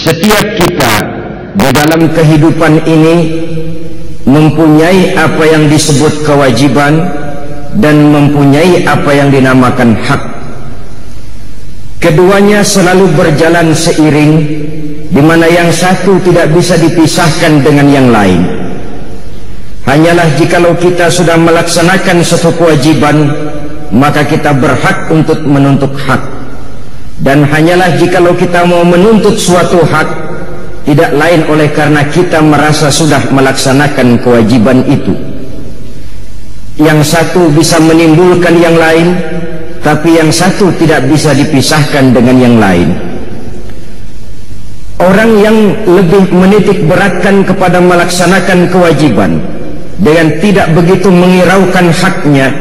Setiap kita di dalam kehidupan ini mempunyai apa yang disebut kewajiban dan mempunyai apa yang dinamakan hak. Keduanya selalu berjalan seiring, di mana yang satu tidak bisa dipisahkan dengan yang lain. Hanyalah jikalau kita sudah melaksanakan suatu kewajiban, maka kita berhak untuk menuntut hak. Dan hanyalah jikalau kita mau menuntut suatu hak, tidak lain oleh karena kita merasa sudah melaksanakan kewajiban itu. Yang satu bisa menimbulkan yang lain, tapi yang satu tidak bisa dipisahkan dengan yang lain. Orang yang lebih menitik beratkan kepada melaksanakan kewajiban dengan tidak begitu menghiraukan haknya,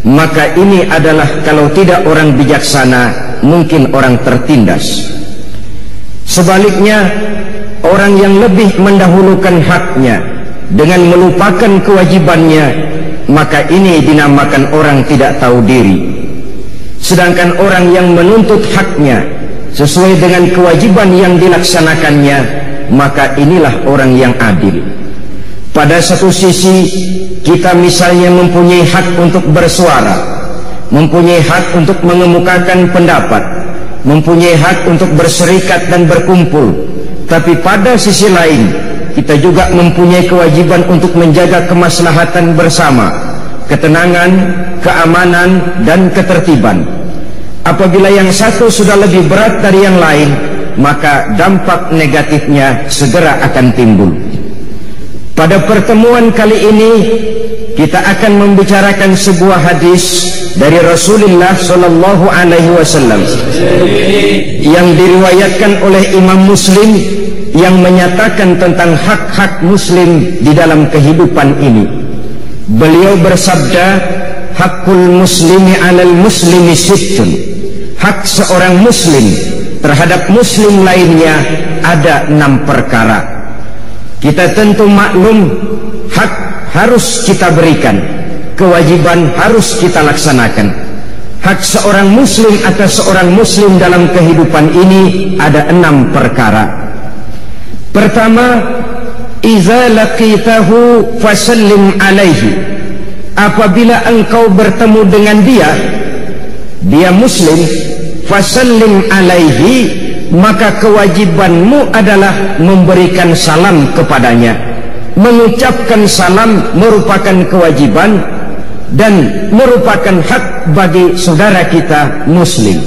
maka ini adalah kalau tidak orang bijaksana, mungkin orang tertindas. Sebaliknya, orang yang lebih mendahulukan haknya dengan melupakan kewajibannya, maka ini dinamakan orang tidak tahu diri. Sedangkan orang yang menuntut haknya sesuai dengan kewajiban yang dilaksanakannya, maka inilah orang yang adil. Pada satu sisi, kita misalnya mempunyai hak untuk bersuara, mempunyai hak untuk mengemukakan pendapat, mempunyai hak untuk berserikat dan berkumpul. Tapi pada sisi lain, kita juga mempunyai kewajiban untuk menjaga kemaslahatan bersama, ketenangan, keamanan, dan ketertiban. Apabila yang satu sudah lebih berat dari yang lain, maka dampak negatifnya segera akan timbul. Pada pertemuan kali ini, kita akan membicarakan sebuah hadis dari Rasulullah Sallallahu Alaihi Wasallam yang diriwayatkan oleh Imam Muslim, yang menyatakan tentang hak-hak Muslim di dalam kehidupan ini. Beliau bersabda, hakul muslimi alal muslimi sittun. Hak seorang muslim terhadap muslim lainnya ada 6 perkara. Kita tentu maklum, hak harus kita berikan, kewajiban harus kita laksanakan. Hak seorang muslim atas seorang muslim dalam kehidupan ini ada 6 perkara. Pertama, idza laqitahu fasallim alaihi. Apabila engkau bertemu dengan dia muslim, fasallim alaihi, maka kewajibanmu adalah memberikan salam kepadanya. Mengucapkan salam merupakan kewajiban dan merupakan hak bagi saudara kita muslim.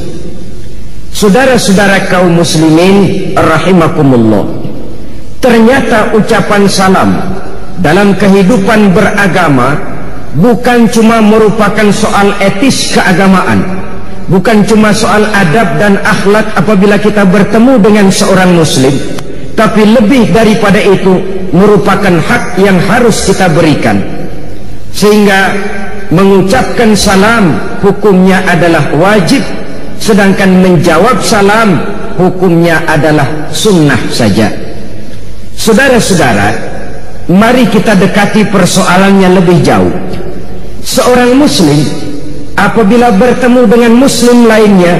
Saudara-saudara kaum muslimin rahimakumullah, ternyata ucapan salam dalam kehidupan beragama bukan cuma merupakan soal etis keagamaan, bukan cuma soal adab dan akhlak apabila kita bertemu dengan seorang muslim, tapi lebih daripada itu merupakan hak yang harus kita berikan. Sehingga mengucapkan salam hukumnya adalah wajib, sedangkan menjawab salam hukumnya adalah sunnah saja. Saudara-saudara, mari kita dekati persoalannya lebih jauh. Seorang muslim apabila bertemu dengan muslim lainnya,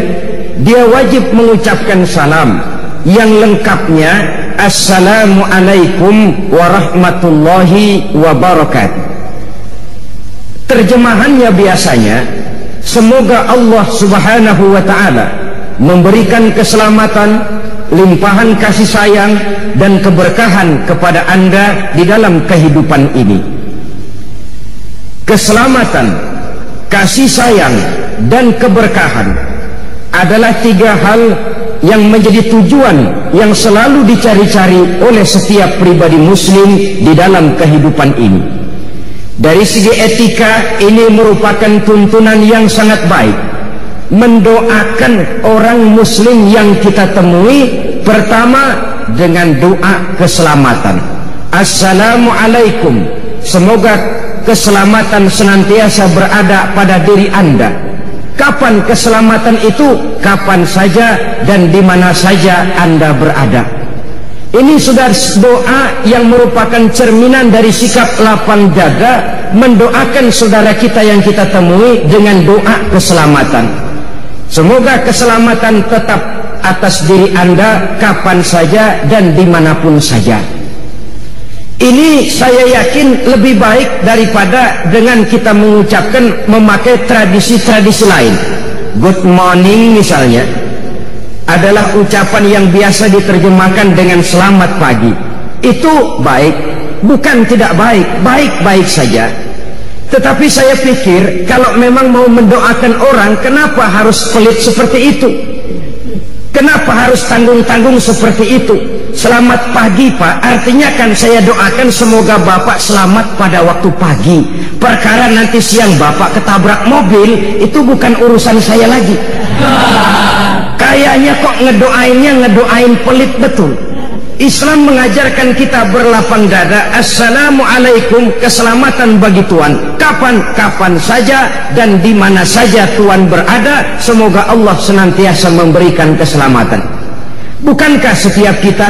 dia wajib mengucapkan salam yang lengkapnya, Assalamualaikum warahmatullahi wabarakatuh. Terjemahannya biasanya, semoga Allah subhanahu wa ta'ala memberikan keselamatan, limpahan kasih sayang dan keberkahan kepada Anda di dalam kehidupan ini. Keselamatan, kasih sayang dan keberkahan adalah 3 hal yang menjadi tujuan yang selalu dicari-cari oleh setiap pribadi muslim di dalam kehidupan ini. Dari segi etika, ini merupakan tuntunan yang sangat baik. Mendoakan orang muslim yang kita temui, pertama dengan doa keselamatan. Assalamualaikum, semoga keselamatan senantiasa berada pada diri Anda. Kapan keselamatan itu? Kapan saja dan di mana saja Anda berada. Ini sudah doa yang merupakan cerminan dari sikap lapang dada, mendoakan saudara kita yang kita temui dengan doa keselamatan. Semoga keselamatan tetap atas diri Anda kapan saja dan dimanapun saja. Ini saya yakin lebih baik daripada dengan kita mengucapkan memakai tradisi-tradisi lain. Good morning misalnya adalah ucapan yang biasa diterjemahkan dengan selamat pagi. Itu baik, bukan tidak baik, baik-baik saja. Tetapi saya pikir kalau memang mau mendoakan orang, kenapa harus pelit seperti itu? Kenapa harus tanggung-tanggung seperti itu? Selamat pagi Pak, artinya kan saya doakan semoga Bapak selamat pada waktu pagi. Perkara nanti siang Bapak ketabrak mobil, itu bukan urusan saya lagi. Kayaknya kok ngedoain pelit betul. Islam mengajarkan kita berlapang dada. Assalamualaikum, keselamatan bagi Tuhan. Kapan saja dan di mana saja Tuhan berada, semoga Allah senantiasa memberikan keselamatan. Bukankah setiap kita,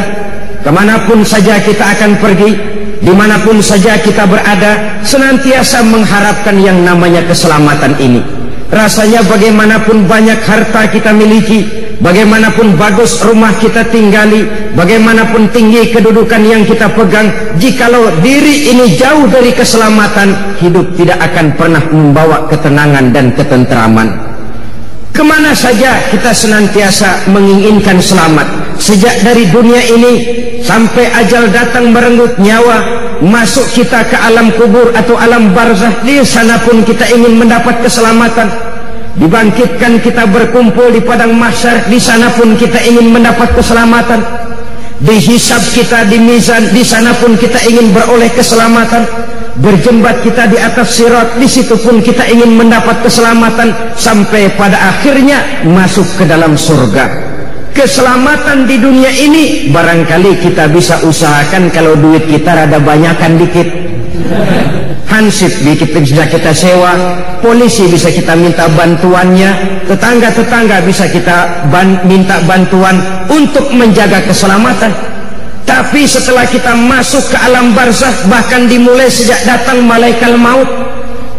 kemanapun saja kita akan pergi, dimanapun saja kita berada, senantiasa mengharapkan yang namanya keselamatan ini? Rasanya bagaimanapun banyak harta kita miliki, bagaimanapun bagus rumah kita tinggali, bagaimanapun tinggi kedudukan yang kita pegang, jikalau diri ini jauh dari keselamatan, hidup tidak akan pernah membawa ketenangan dan ketentraman. Kemana saja kita senantiasa menginginkan selamat. Sejak dari dunia ini sampai ajal datang merenggut nyawa, masuk kita ke alam kubur atau alam barzah, di sana pun kita ingin mendapat keselamatan. Dibangkitkan kita berkumpul di padang mahsyar, di sana pun kita ingin mendapat keselamatan. Dihisab kita di mizan, di sana pun kita ingin beroleh keselamatan. Berjembat kita di atas sirat, di situ pun kita ingin mendapat keselamatan, sampai pada akhirnya masuk ke dalam surga. Keselamatan di dunia ini barangkali kita bisa usahakan kalau duit kita rada banyakan dikit. Hansip bisa kita sewa, polisi bisa kita minta bantuannya, tetangga-tetangga bisa kita minta bantuan untuk menjaga keselamatan. Tapi setelah kita masuk ke alam barzah, bahkan dimulai sejak datang malaikat maut,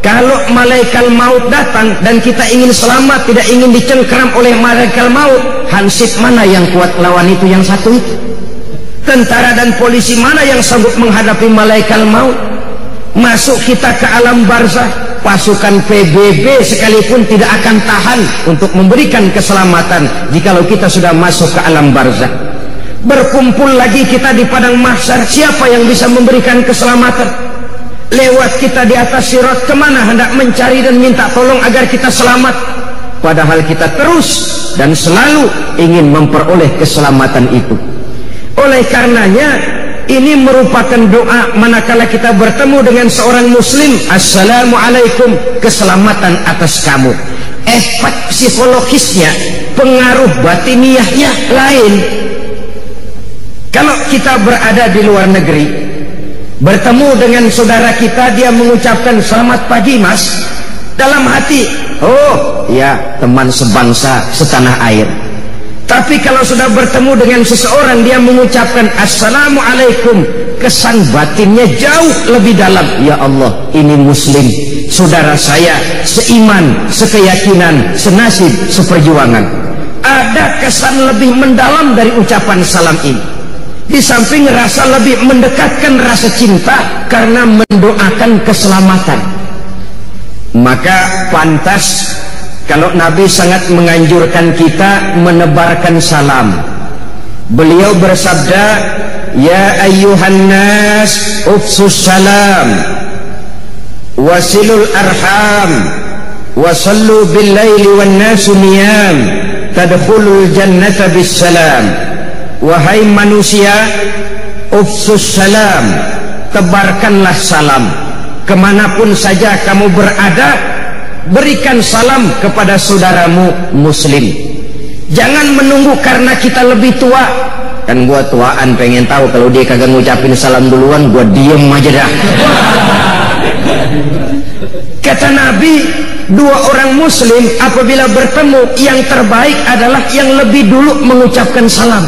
kalau malaikat maut datang dan kita ingin selamat, tidak ingin dicengkeram oleh malaikat maut, hansip mana yang kuat lawan itu yang satu itu? Tentara dan polisi mana yang sanggup menghadapi malaikat maut? Masuk kita ke alam barzah, pasukan PBB sekalipun tidak akan tahan untuk memberikan keselamatan jikalau kita sudah masuk ke alam barzah. Berkumpul lagi kita di padang mahsyar, siapa yang bisa memberikan keselamatan? Lewat kita di atas sirat, kemana hendak mencari dan minta tolong agar kita selamat? Padahal kita terus dan selalu ingin memperoleh keselamatan itu. Oleh karenanya, ini merupakan doa manakala kita bertemu dengan seorang muslim. Assalamualaikum, keselamatan atas kamu. Efek psikologisnya, pengaruh batiniahnya lain. Kalau kita berada di luar negeri, bertemu dengan saudara kita, dia mengucapkan selamat pagi mas, dalam hati, oh ya teman sebangsa setanah air. Tapi kalau sudah bertemu dengan seseorang, dia mengucapkan assalamualaikum, kesan batinnya jauh lebih dalam. Ya Allah, ini muslim, saudara saya, seiman, sekeyakinan, senasib, seperjuangan. Ada kesan lebih mendalam dari ucapan salam ini. Di samping rasa lebih mendekatkan rasa cinta karena mendoakan keselamatan. Maka pantas kalau Nabi sangat menganjurkan kita menebarkan salam. Beliau bersabda, ya ayyuhan nas ufsus salam wasilul arham wasallu bil laili wan nasu niyam tadkhulul jannata bis salam. Wahai manusia, ufsus salam, tebarkanlah salam. Kemanapun saja kamu berada, berikan salam kepada saudaramu muslim. Jangan menunggu karena kita lebih tua. Kan gua tuaan, pengen tahu kalau dia kagak ngucapin salam duluan, gua diem aja dah. Kata Nabi, dua orang muslim apabila bertemu, yang terbaik adalah yang lebih dulu mengucapkan salam.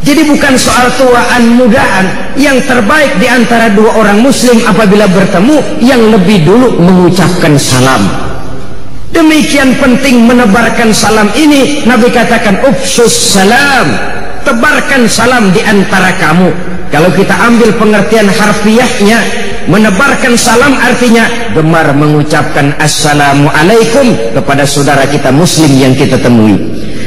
Jadi bukan soal tuaan mudaan, yang terbaik di antara dua orang muslim apabila bertemu, yang lebih dulu mengucapkan salam. Demikian penting menebarkan salam ini. Nabi katakan ufsus salam, tebarkan salam di antara kamu. Kalau kita ambil pengertian harfiahnya, menebarkan salam artinya gemar mengucapkan assalamualaikum kepada saudara kita muslim yang kita temui.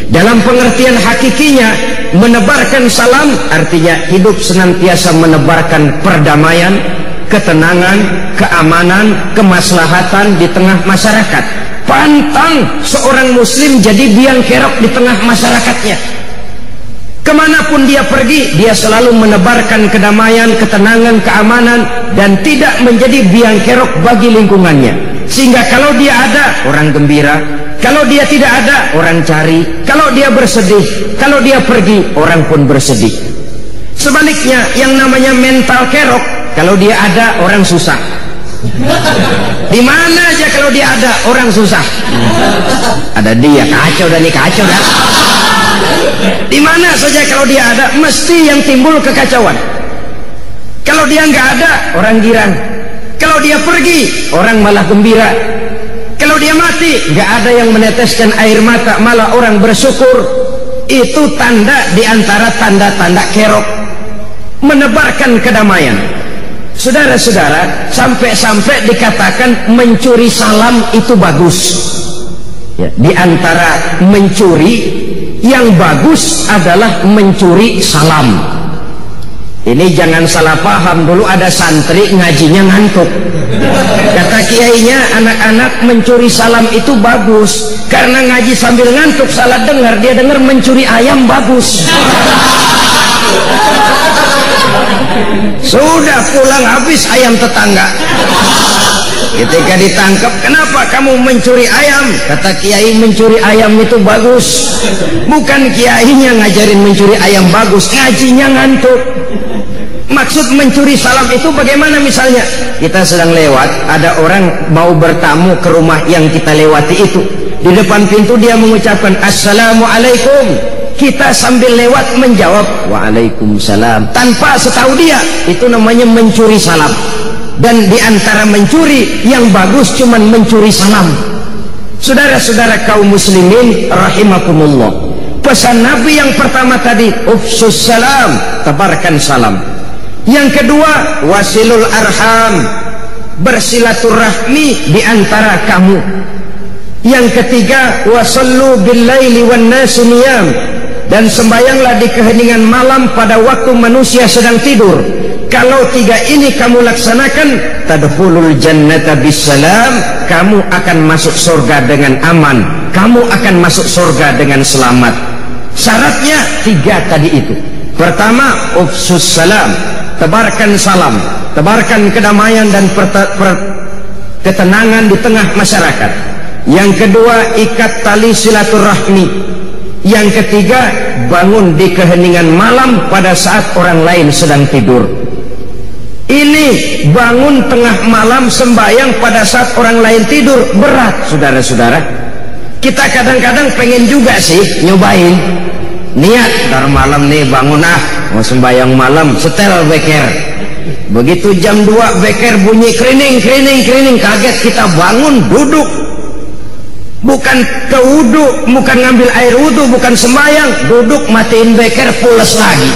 Dalam pengertian hakikinya, menebarkan salam artinya hidup senantiasa menebarkan perdamaian, ketenangan, keamanan, kemaslahatan di tengah masyarakat. Pantang seorang muslim jadi biang kerok di tengah masyarakatnya. Kemanapun dia pergi, dia selalu menebarkan kedamaian, ketenangan, keamanan, dan tidak menjadi biang kerok bagi lingkungannya. Sehingga kalau dia ada, orang gembira. Kalau dia tidak ada, orang cari. Kalau dia bersedih, kalau dia pergi, orang pun bersedih. Sebaliknya, yang namanya mental kerok, kalau dia ada, orang susah. Di mana aja kalau dia ada, orang susah. Ada dia, kacau dan kacau dah. Di mana saja kalau dia ada, mesti yang timbul kekacauan. Kalau dia nggak ada, orang girang. Kalau dia pergi, orang malah gembira. Kalau dia mati, nggak ada yang meneteskan air mata, malah orang bersyukur. Itu tanda di antara tanda-tanda kerok, menebarkan kedamaian. Saudara-saudara, sampai-sampai dikatakan mencuri salam itu bagus. Ya, di antara mencuri, yang bagus adalah mencuri salam. Ini jangan salah paham. Dulu ada santri ngajinya ngantuk. Kata kiainya, anak-anak mencuri salam itu bagus. Karena ngaji sambil ngantuk, salah dengar. Dia dengar mencuri ayam bagus. Sudah pulang habis ayam tetangga. Ketika ditangkap, kenapa kamu mencuri ayam? Kata kiai, mencuri ayam itu bagus. Bukan kiainya ngajarin mencuri ayam bagus, ngajinya ngantuk. Maksud mencuri salam itu bagaimana? Misalnya kita sedang lewat, ada orang mau bertamu ke rumah yang kita lewati itu. Di depan pintu dia mengucapkan assalamualaikum. Kita sambil lewat menjawab waalaikumsalam. Tanpa setahu dia, itu namanya mencuri salam. Dan di antara mencuri, yang bagus cuman mencuri salam. Saudara-saudara kaum muslimin rahimakumullah, pesan Nabi yang pertama tadi ufsus salam, tebarkan salam. Yang kedua, wasilul arham, bersilaturahmi di antara kamu. Yang ketiga, wasallu bil laili wan nasu niyam, dan sembayanglah di keheningan malam pada waktu manusia sedang tidur. Kalau tiga ini kamu laksanakan, tadkhulul jannata bisalam, kamu akan masuk surga dengan aman, kamu akan masuk surga dengan selamat. Syaratnya tiga tadi itu. Pertama, ufsus salam, tebarkan salam, tebarkan kedamaian dan ketenangan di tengah masyarakat. Yang kedua, ikat tali silaturahmi. Yang ketiga, bangun di keheningan malam pada saat orang lain sedang tidur. Ini bangun tengah malam sembahyang pada saat orang lain tidur berat, saudara-saudara. Kita kadang-kadang pengen juga sih nyobain. Niat dar malam nih bangun mau sembahyang malam, setel beker. Begitu jam 2 beker bunyi krining, kaget kita bangun, duduk. Bukan ke wudu, bukan ngambil air wudu, bukan sembahyang, duduk matiin beker, pules lagi.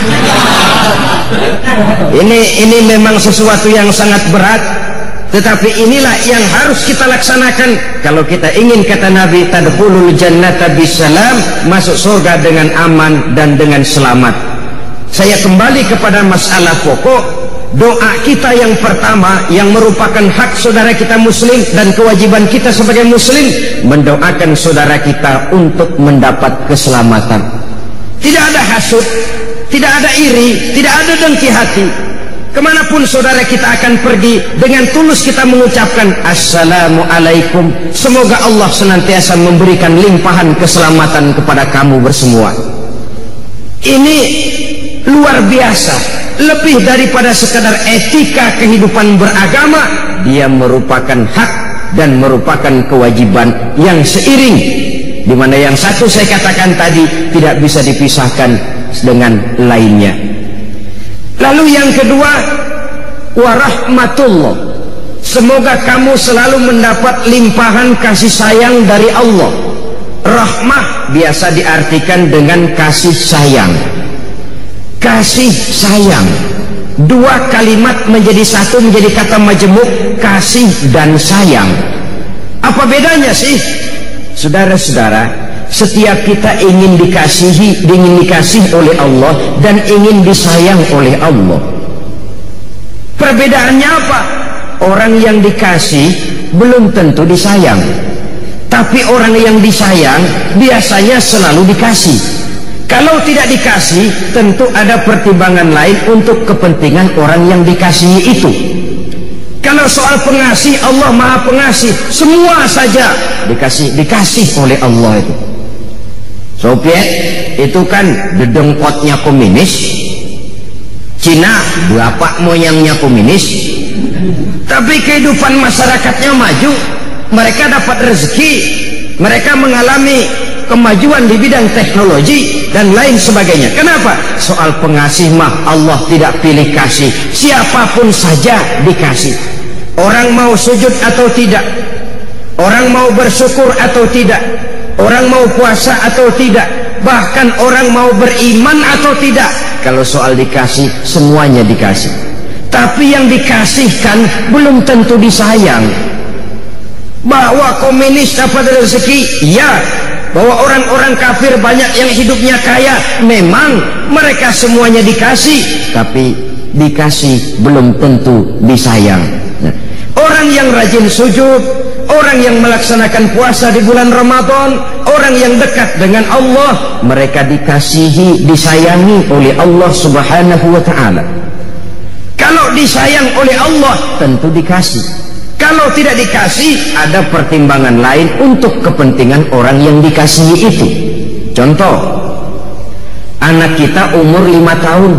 Ini memang sesuatu yang sangat berat, tetapi inilah yang harus kita laksanakan kalau kita ingin, kata Nabi, tadkhulul jannata bisalam, masuk surga dengan aman dan dengan selamat. Saya kembali kepada masalah pokok. Doa kita yang pertama, yang merupakan hak saudara kita muslim dan kewajiban kita sebagai muslim, mendoakan saudara kita untuk mendapat keselamatan. Tidak ada hasud, tidak ada iri, tidak ada dengki hati. Kemanapun saudara kita akan pergi, dengan tulus kita mengucapkan assalamualaikum, semoga Allah senantiasa memberikan limpahan keselamatan kepada kamu bersemua. Ini luar biasa. Lebih daripada sekadar etika kehidupan beragama, dia merupakan hak dan merupakan kewajiban yang seiring, di mana yang satu saya katakan tadi tidak bisa dipisahkan dengan lainnya. Lalu yang kedua, warahmatullah, Semoga kamu selalu mendapat limpahan kasih sayang dari Allah. Rahmah biasa diartikan dengan kasih sayang. Kasih sayang, dua kalimat menjadi satu, menjadi kata majemuk, kasih dan sayang. Apa bedanya sih? Saudara-saudara, setiap kita ingin dikasihi oleh Allah dan ingin disayang oleh Allah. Perbedaannya apa? Orang yang dikasih belum tentu disayang, tapi orang yang disayang biasanya selalu dikasih. Kalau tidak dikasih, tentu ada pertimbangan lain untuk kepentingan orang yang dikasihi itu. Kalau soal pengasih, Allah Maha Pengasih, semua saja dikasih oleh Allah itu. Soviet itu kan dedengkotnya komunis, Cina bapak moyangnya komunis, tapi kehidupan masyarakatnya maju, mereka dapat rezeki, mereka mengalami kemajuan di bidang teknologi dan lain sebagainya. Kenapa? Soal pengasih mah Allah tidak pilih kasih, siapapun saja dikasih. Orang mau sujud atau tidak, orang mau bersyukur atau tidak, orang mau puasa atau tidak, bahkan orang mau beriman atau tidak, kalau soal dikasih semuanya dikasih. Tapi yang dikasihkan belum tentu disayang. Bahwa komunis dapat rezeki, ya. Bahwa orang-orang kafir banyak yang hidupnya kaya, memang mereka semuanya dikasih, tapi dikasih belum tentu disayang. Nah, orang yang rajin sujud, orang yang melaksanakan puasa di bulan Ramadan, orang yang dekat dengan Allah, mereka dikasihi, disayangi oleh Allah Subhanahu wa ta'ala. Kalau disayang oleh Allah, tentu dikasih. Kalau tidak dikasih, ada pertimbangan lain untuk kepentingan orang yang dikasihi itu. Contoh, anak kita umur 5 tahun,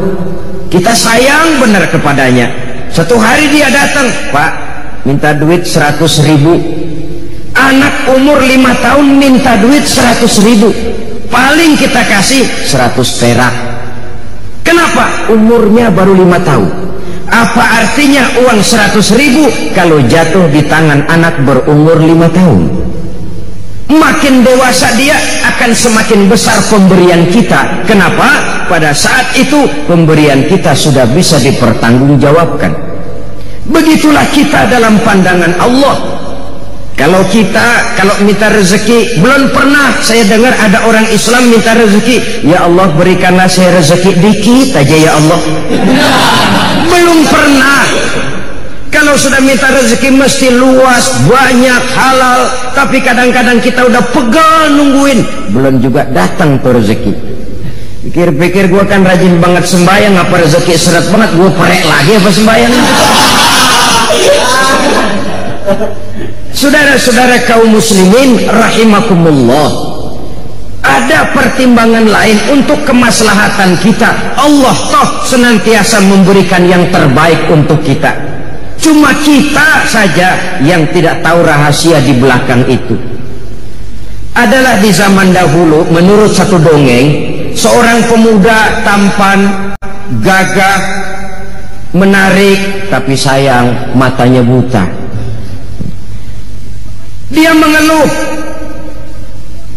kita sayang benar kepadanya. Satu hari dia datang, Pak, minta duit 100.000. Anak umur 5 tahun minta duit 100.000, paling kita kasih 100 perak. Kenapa? Umurnya baru 5 tahun. Apa artinya uang 100.000 kalau jatuh di tangan anak berumur 5 tahun? Makin dewasa dia akan semakin besar pemberian kita. Kenapa? Pada saat itu pemberian kita sudah bisa dipertanggungjawabkan. Begitulah kita dalam pandangan Allah. Kalau minta rezeki, belum pernah saya dengar ada orang Islam minta rezeki, ya Allah berikanlah saya rezeki dikit aja ya Allah. Belum pernah. Kalau sudah minta rezeki mesti luas, banyak, halal. Tapi kadang-kadang kita udah pegal nungguin, belum juga datang tuh rezeki. Pikir-pikir gua kan rajin banget sembahyang, apa rezeki seret banget, gua perek lagi apa sembahyang. Saudara-saudara kaum muslimin rahimakumullah, ada pertimbangan lain untuk kemaslahatan kita. Allah toh senantiasa memberikan yang terbaik untuk kita. Cuma kita saja yang tidak tahu rahasia di belakang itu. Adalah di zaman dahulu, menurut satu dongeng, seorang pemuda tampan, gagah, menarik, tapi sayang matanya buta. Dia mengeluh,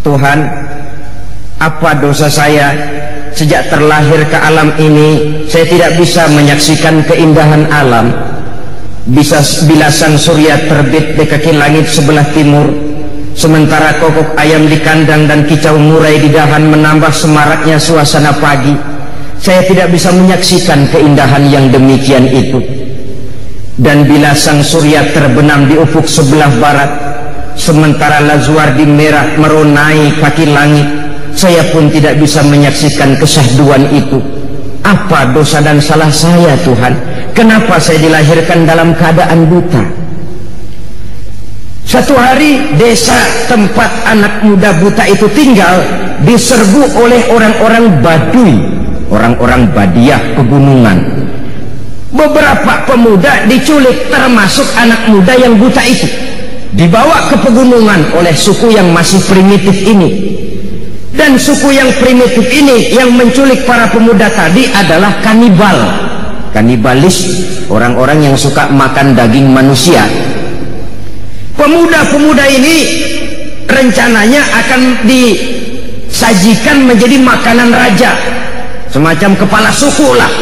Tuhan, apa dosa saya? Sejak terlahir ke alam ini, saya tidak bisa menyaksikan keindahan alam. Bila sang surya terbit di kaki langit sebelah timur, sementara kokok ayam di kandang dan kicau murai di dahan menambah semaraknya suasana pagi, saya tidak bisa menyaksikan keindahan yang demikian itu. Dan bila sang surya terbenam di ufuk sebelah barat, sementara Lazuardi merah meronai kaki langit, saya pun tidak bisa menyaksikan kesahduan itu. Apa dosa dan salah saya, Tuhan? Kenapa saya dilahirkan dalam keadaan buta? Satu hari desa tempat anak muda buta itu tinggal diserbu oleh orang-orang Baduy, orang-orang Badiah pegunungan. Beberapa pemuda diculik, termasuk anak muda yang buta itu, dibawa ke pegunungan oleh suku yang masih primitif ini. Dan suku yang primitif ini yang menculik para pemuda tadi adalah kanibal. kanibalis, orang-orang yang suka makan daging manusia. Pemuda-pemuda ini rencananya akan disajikan menjadi makanan raja, semacam kepala suku lah.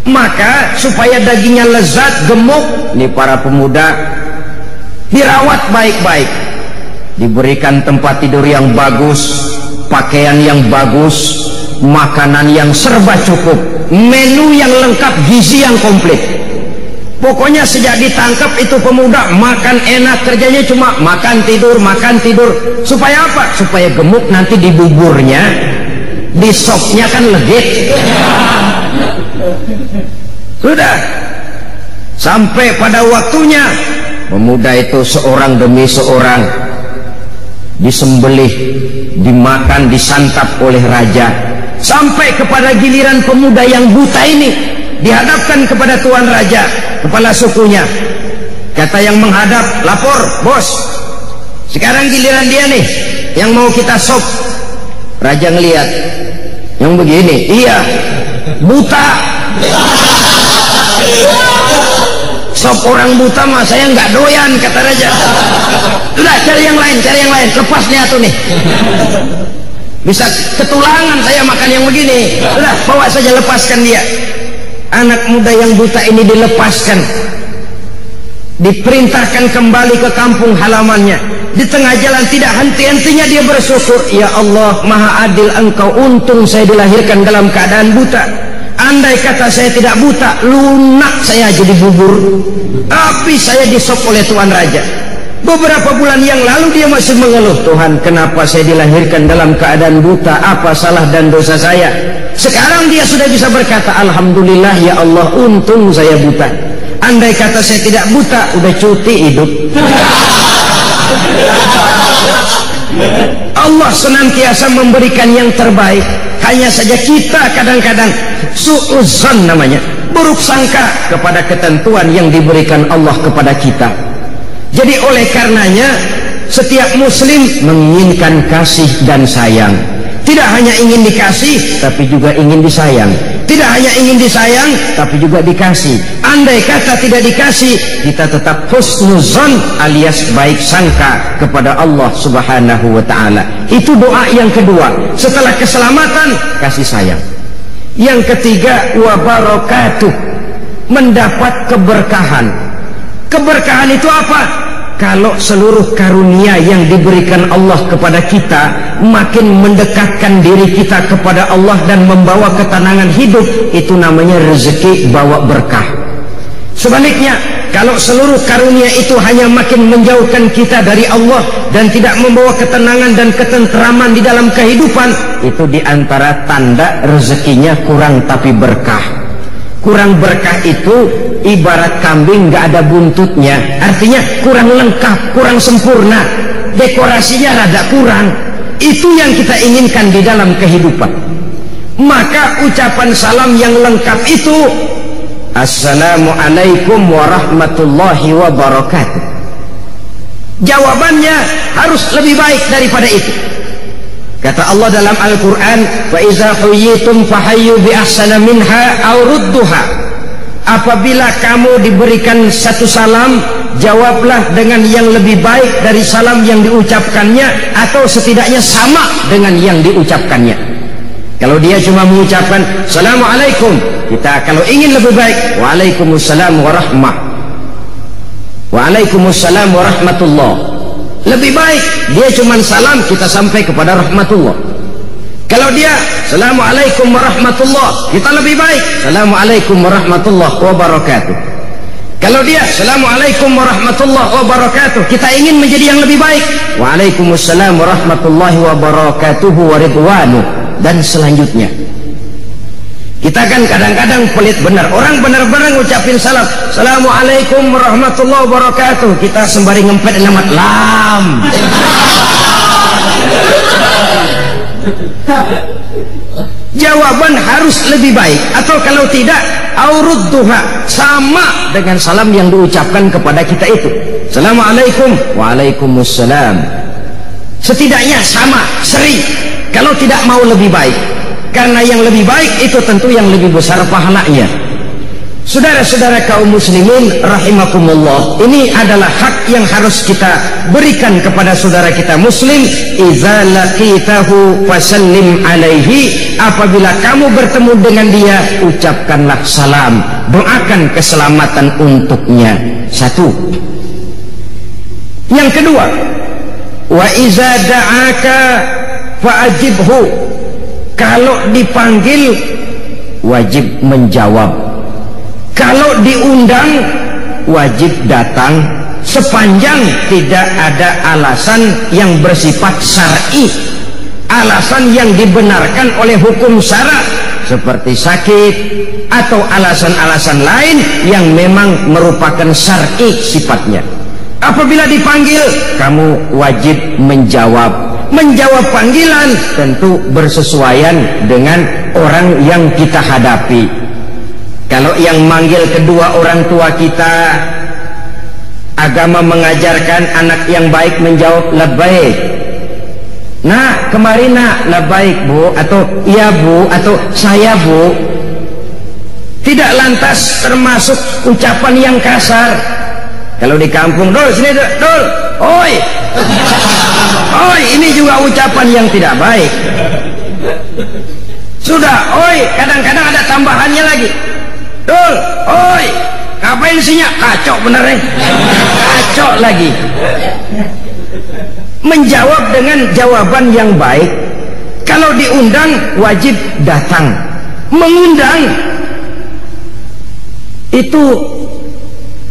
Maka supaya dagingnya lezat, gemuk, ini para pemuda dirawat baik-baik, diberikan tempat tidur yang bagus, pakaian yang bagus, makanan yang serba cukup, menu yang lengkap, gizi yang komplit. Pokoknya sejak ditangkap itu pemuda makan enak, kerjanya cuma makan tidur, makan tidur. Supaya apa? Supaya gemuk, nanti di buburnya, di sopnya kan legit. Sudah sampai pada waktunya, pemuda itu seorang demi seorang disembelih, dimakan, disantap oleh raja. Sampai kepada giliran pemuda yang buta ini dihadapkan kepada tuan raja, kepala sukunya. Kata yang menghadap, lapor bos, sekarang giliran dia nih yang mau kita sop. Raja ngelihat yang begini, iya buta. Sop orang buta mah saya nggak doyan, kata raja. Udah cari yang lain, lepas nih atuh nih, bisa ketulangan saya makan yang begini. Udah bawa saja, lepaskan dia. Anak muda yang buta ini dilepaskan, diperintahkan kembali ke kampung halamannya. Di tengah jalan tidak henti-hentinya dia bersyukur, ya Allah maha adil engkau, untung saya dilahirkan dalam keadaan buta. Andai kata saya tidak buta, lunak saya jadi bubur. Tapi saya disop oleh tuan raja. Beberapa bulan yang lalu dia masih mengeluh, Tuhan kenapa saya dilahirkan dalam keadaan buta, apa salah dan dosa saya. Sekarang dia sudah bisa berkata, alhamdulillah ya Allah, untung saya buta. Andai kata saya tidak buta, udah cuti hidup. Allah senantiasa memberikan yang terbaik. Hanya saja kita kadang-kadang su'uzzon namanya, buruk sangka kepada ketentuan yang diberikan Allah kepada kita. Jadi oleh karenanya setiap muslim menginginkan kasih dan sayang. Tidak hanya ingin dikasih, tapi juga ingin disayang. Tidak hanya ingin disayang, tapi juga dikasih. Andai kata tidak dikasih, kita tetap husnuzon alias baik sangka kepada Allah Subhanahu wa ta'ala. Itu doa yang kedua. Setelah keselamatan, kasih sayang. Yang ketiga, wa barakatuh, mendapat keberkahan. Keberkahan itu apa? Kalau seluruh karunia yang diberikan Allah kepada kita makin mendekatkan diri kita kepada Allah dan membawa ketenangan hidup, itu namanya rezeki bawa berkah. Sebaliknya, kalau seluruh karunia itu hanya makin menjauhkan kita dari Allah dan tidak membawa ketenangan dan ketenteraman di dalam kehidupan, itu diantara tanda rezekinya kurang tapi berkah. Kurang berkah itu ibarat kambing gak ada buntutnya, artinya kurang lengkap, kurang sempurna, dekorasinya rada kurang. Itu yang kita inginkan di dalam kehidupan. Maka ucapan salam yang lengkap itu, Assalamualaikum warahmatullahi wabarakatuh. Jawabannya harus lebih baik daripada itu. Kata Allah dalam Al-Quran, wa iza huyitum fahayyu bi ahsana minha aw rudduha. Apabila kamu diberikan satu salam, jawablah dengan yang lebih baik dari salam yang diucapkannya, atau setidaknya sama dengan yang diucapkannya. Kalau dia cuma mengucapkan Assalamualaikum, kita kalau ingin lebih baik, Waalaikumsalam warahmah, Waalaikumsalam warahmatullah. Lebih baik dia cuma salam, kita sampai kepada rahmatullah. Kalau dia Assalamualaikum warahmatullah, kita lebih baik Assalamualaikum warahmatullah wabarakatuh. Kalau dia Assalamualaikum warahmatullah wabarakatuh, kita ingin menjadi yang lebih baik, Waalaikumsalam warahmatullahi wabarakatuhu waridwanu, dan selanjutnya. Kita kan kadang-kadang pelit benar, orang benar-benar ngucapin salam Assalamualaikum warahmatullahi wabarakatuh, kita sembari ngempet nama lam. Jawaban harus lebih baik, atau kalau tidak aurudduha, sama dengan salam yang diucapkan kepada kita itu. Assalamualaikum, waalaikumsalam. Setidaknya sama, seri. Kalau tidak mau lebih baik, karena yang lebih baik itu tentu yang lebih besar pahalanya. Saudara-saudara kaum muslimin rahimakumullah, ini adalah hak yang harus kita berikan kepada saudara kita muslim. Idza laqitahu fasallim alaihi, apabila kamu bertemu dengan dia, ucapkanlah salam, doakan keselamatan untuknya. Satu. Yang kedua, wa iza da'aka fa'ajibhu, kalau dipanggil wajib menjawab. Kalau diundang wajib datang, sepanjang tidak ada alasan yang bersifat syar'i, alasan yang dibenarkan oleh hukum syara seperti sakit atau alasan-alasan lain yang memang merupakan syar'i sifatnya. Apabila dipanggil, kamu wajib menjawab. Menjawab panggilan tentu bersesuaian dengan orang yang kita hadapi. Kalau yang manggil kedua orang tua kita, agama mengajarkan anak yang baik menjawab labbaik. Nah, kemarin nak labbaik bu, atau iya bu, atau saya bu. Tidak lantas termasuk ucapan yang kasar. Kalau di kampung, dul sini dul, oi, oi, ini juga ucapan yang tidak baik. Sudah, oi, kadang-kadang ada tambahannya lagi. Dul, oi, ngapain sihnya? Kacau bener nih, kacau lagi. Menjawab dengan jawaban yang baik. Kalau diundang wajib datang. Mengundang itu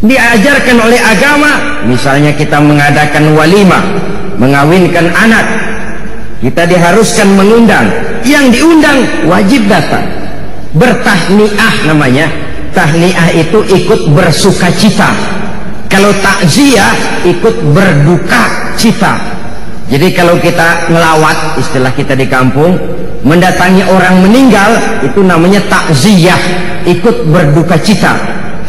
diajarkan oleh agama. Misalnya kita mengadakan walimah, mengawinkan anak, kita diharuskan mengundang. Yang diundang wajib datang. Bertahniah namanya. Tahniah itu ikut bersuka cita. Kalau takziah ikut berduka cita. Jadi kalau kita ngelawat, istilah kita di kampung, mendatangi orang meninggal, itu namanya takziah, ikut berduka cita.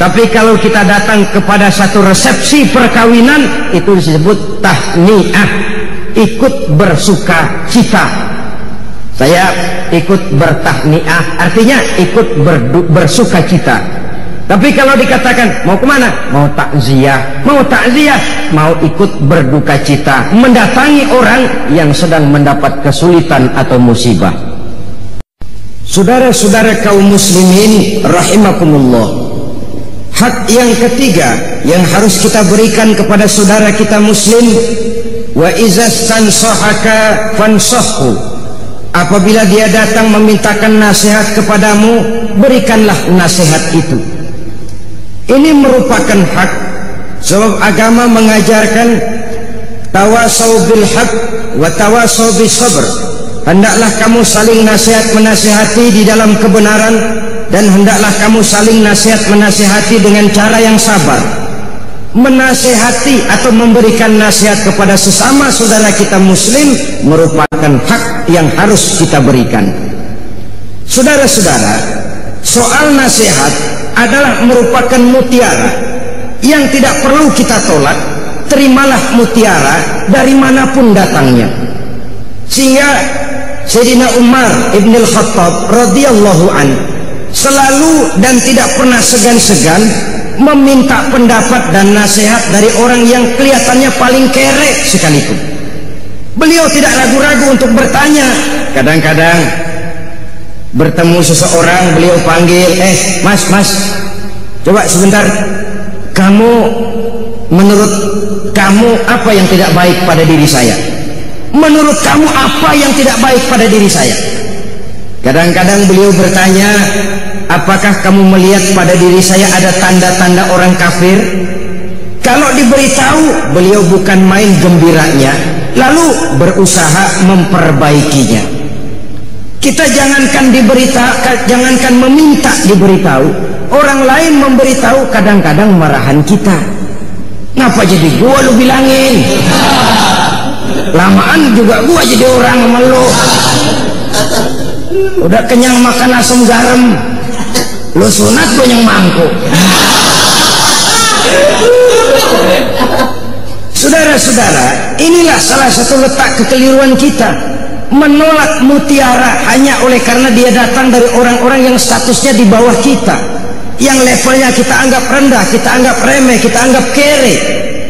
Tapi kalau kita datang kepada satu resepsi perkawinan, itu disebut tahniah, ikut bersuka cita. Saya ikut bertahniah, artinya ikut bersuka cita. Tapi kalau dikatakan mau kemana? Mau takziah, mau ikut berduka cita, mendatangi orang yang sedang mendapat kesulitan atau musibah. Saudara-saudara kaum muslimin rahimakumullah, hak yang ketiga yang harus kita berikan kepada saudara kita muslim, wa izas tansahaka fansahhu, apabila dia datang memintakan nasihat kepadamu, berikanlah nasihat itu. Ini merupakan hak, sebab agama mengajarkan tawasau bil haq wa tawasau bis sabr. Hendaklah kamu saling nasihat menasihati di dalam kebenaran, dan hendaklah kamu saling nasihat menasihati dengan cara yang sabar. Menasihati atau memberikan nasihat kepada sesama saudara kita muslim merupakan hak yang harus kita berikan. Saudara-saudara, soal nasihat adalah merupakan mutiara yang tidak perlu kita tolak. Terimalah mutiara dari manapun datangnya. Sehingga Sayyidina Umar ibn al-Khattab radhiyallahu an selalu dan tidak pernah segan-segan meminta pendapat dan nasihat dari orang yang kelihatannya paling kere sekalipun. Beliau tidak ragu-ragu untuk bertanya. Kadang-kadang bertemu seseorang, beliau panggil, mas, coba sebentar, kamu, menurut kamu apa yang tidak baik pada diri saya? Menurut kamu apa yang tidak baik pada diri saya? Kadang-kadang beliau bertanya, apakah kamu melihat pada diri saya ada tanda-tanda orang kafir? Kalau diberitahu, beliau bukan main gembiranya, lalu berusaha memperbaikinya. Kita jangankan jangankan meminta diberitahu, orang lain memberitahu kadang-kadang marahan kita. Ngapa jadi gua lu bilangin? Lamaan juga gua jadi orang sama lu. Udah kenyang makan asam garam, lu sunat gua yang mangkuk. Saudara-saudara, inilah salah satu letak kekeliruan kita. Menolak mutiara hanya oleh karena dia datang dari orang-orang yang statusnya di bawah kita. yang levelnya kita anggap rendah, kita anggap remeh, kita anggap kere.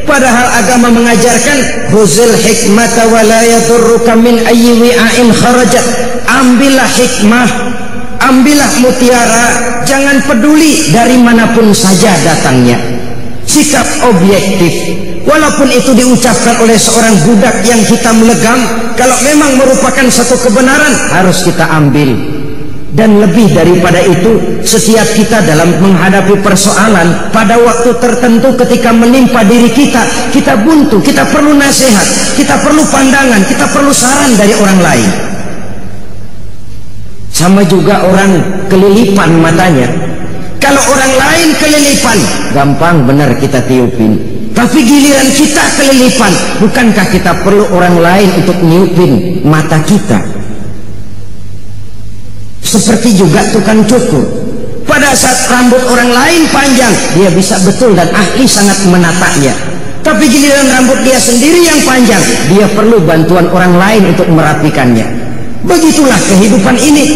Padahal agama mengajarkan huzul hikmata wa la yadurruka min ayyi wi'ain kharajat. Ambillah hikmah, ambillah mutiara, jangan peduli dari manapun saja datangnya. Sikap objektif, walaupun itu diucapkan oleh seorang budak yang hitam legam, kalau memang merupakan satu kebenaran harus kita ambil. Dan lebih daripada itu, setiap kita dalam menghadapi persoalan pada waktu tertentu ketika menimpa diri kita, kita buntu, kita perlu nasihat, kita perlu pandangan, kita perlu saran dari orang lain. Sama juga orang kelilipan matanya. Kalau orang lain kelilipan, gampang benar kita tiupin. Tapi giliran kita kelilipan, bukankah kita perlu orang lain untuk niupin mata kita? Seperti juga tukang cukur. Pada saat rambut orang lain panjang, dia bisa betul dan ahli sangat menatanya. Tapi giliran rambut dia sendiri yang panjang, dia perlu bantuan orang lain untuk merapikannya. Begitulah kehidupan ini.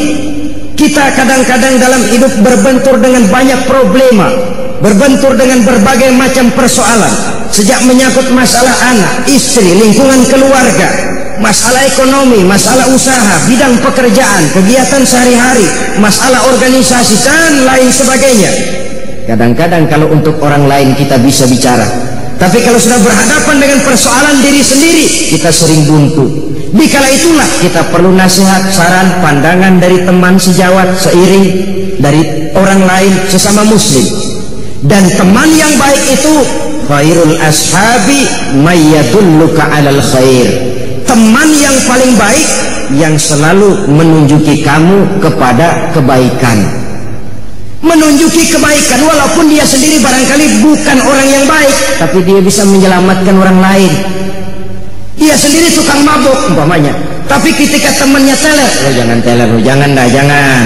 Kita kadang-kadang dalam hidup berbentur dengan banyak problema, berbentur dengan berbagai macam persoalan, sejak menyangkut masalah anak, istri, lingkungan keluarga, masalah ekonomi, masalah usaha, bidang pekerjaan, kegiatan sehari-hari, masalah organisasi, dan lain sebagainya. Kadang-kadang kalau untuk orang lain kita bisa bicara, tapi kalau sudah berhadapan dengan persoalan diri sendiri, kita sering buntu. Dikala itulah kita perlu nasihat, saran, pandangan dari teman sejawat, seiring, dari orang lain, sesama muslim. Dan teman yang baik itu khairul ashabi mayyadulluka alal khair. Teman yang paling baik yang selalu menunjuki kamu kepada kebaikan, menunjuki kebaikan walaupun dia sendiri barangkali bukan orang yang baik, tapi dia bisa menyelamatkan orang lain. Dia sendiri tukang mabuk umpamanya, tapi ketika temannya teler, lo jangan teler, lo jangan dah, jangan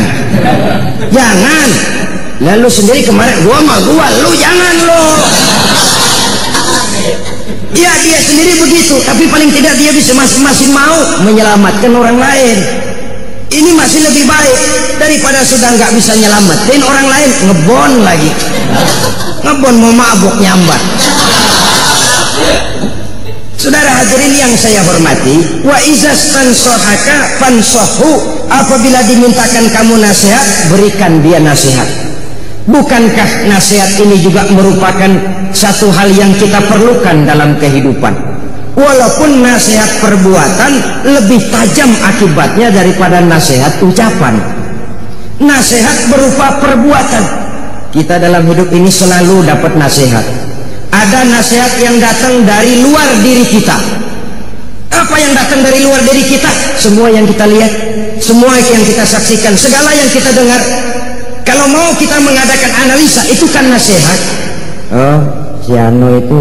jangan. Lalu sendiri kemarin gua mah gua, lu jangan lo. Ya dia sendiri begitu, tapi paling tidak dia bisa masing-masing mau menyelamatkan orang lain. Ini masih lebih baik daripada sudah nggak bisa nyelamatin orang lain, ngebon lagi, ngebon mau mabuk nyambat. Saudara hadirin yang saya hormati, wa izas tansohaka fansohu, apabila dimintakan kamu nasihat, berikan dia nasihat. Bukankah nasihat ini juga merupakan satu hal yang kita perlukan dalam kehidupan? Walaupun nasihat perbuatan lebih tajam akibatnya daripada nasihat ucapan. Nasihat berupa perbuatan. Kita dalam hidup ini selalu dapat nasihat. Ada nasihat yang datang dari luar diri kita. Apa yang datang dari luar diri kita? Semua yang kita lihat, semua yang kita saksikan, segala yang kita dengar. Kalau mau kita mengadakan analisa, itu kan nasihat. Oh, si Ano itu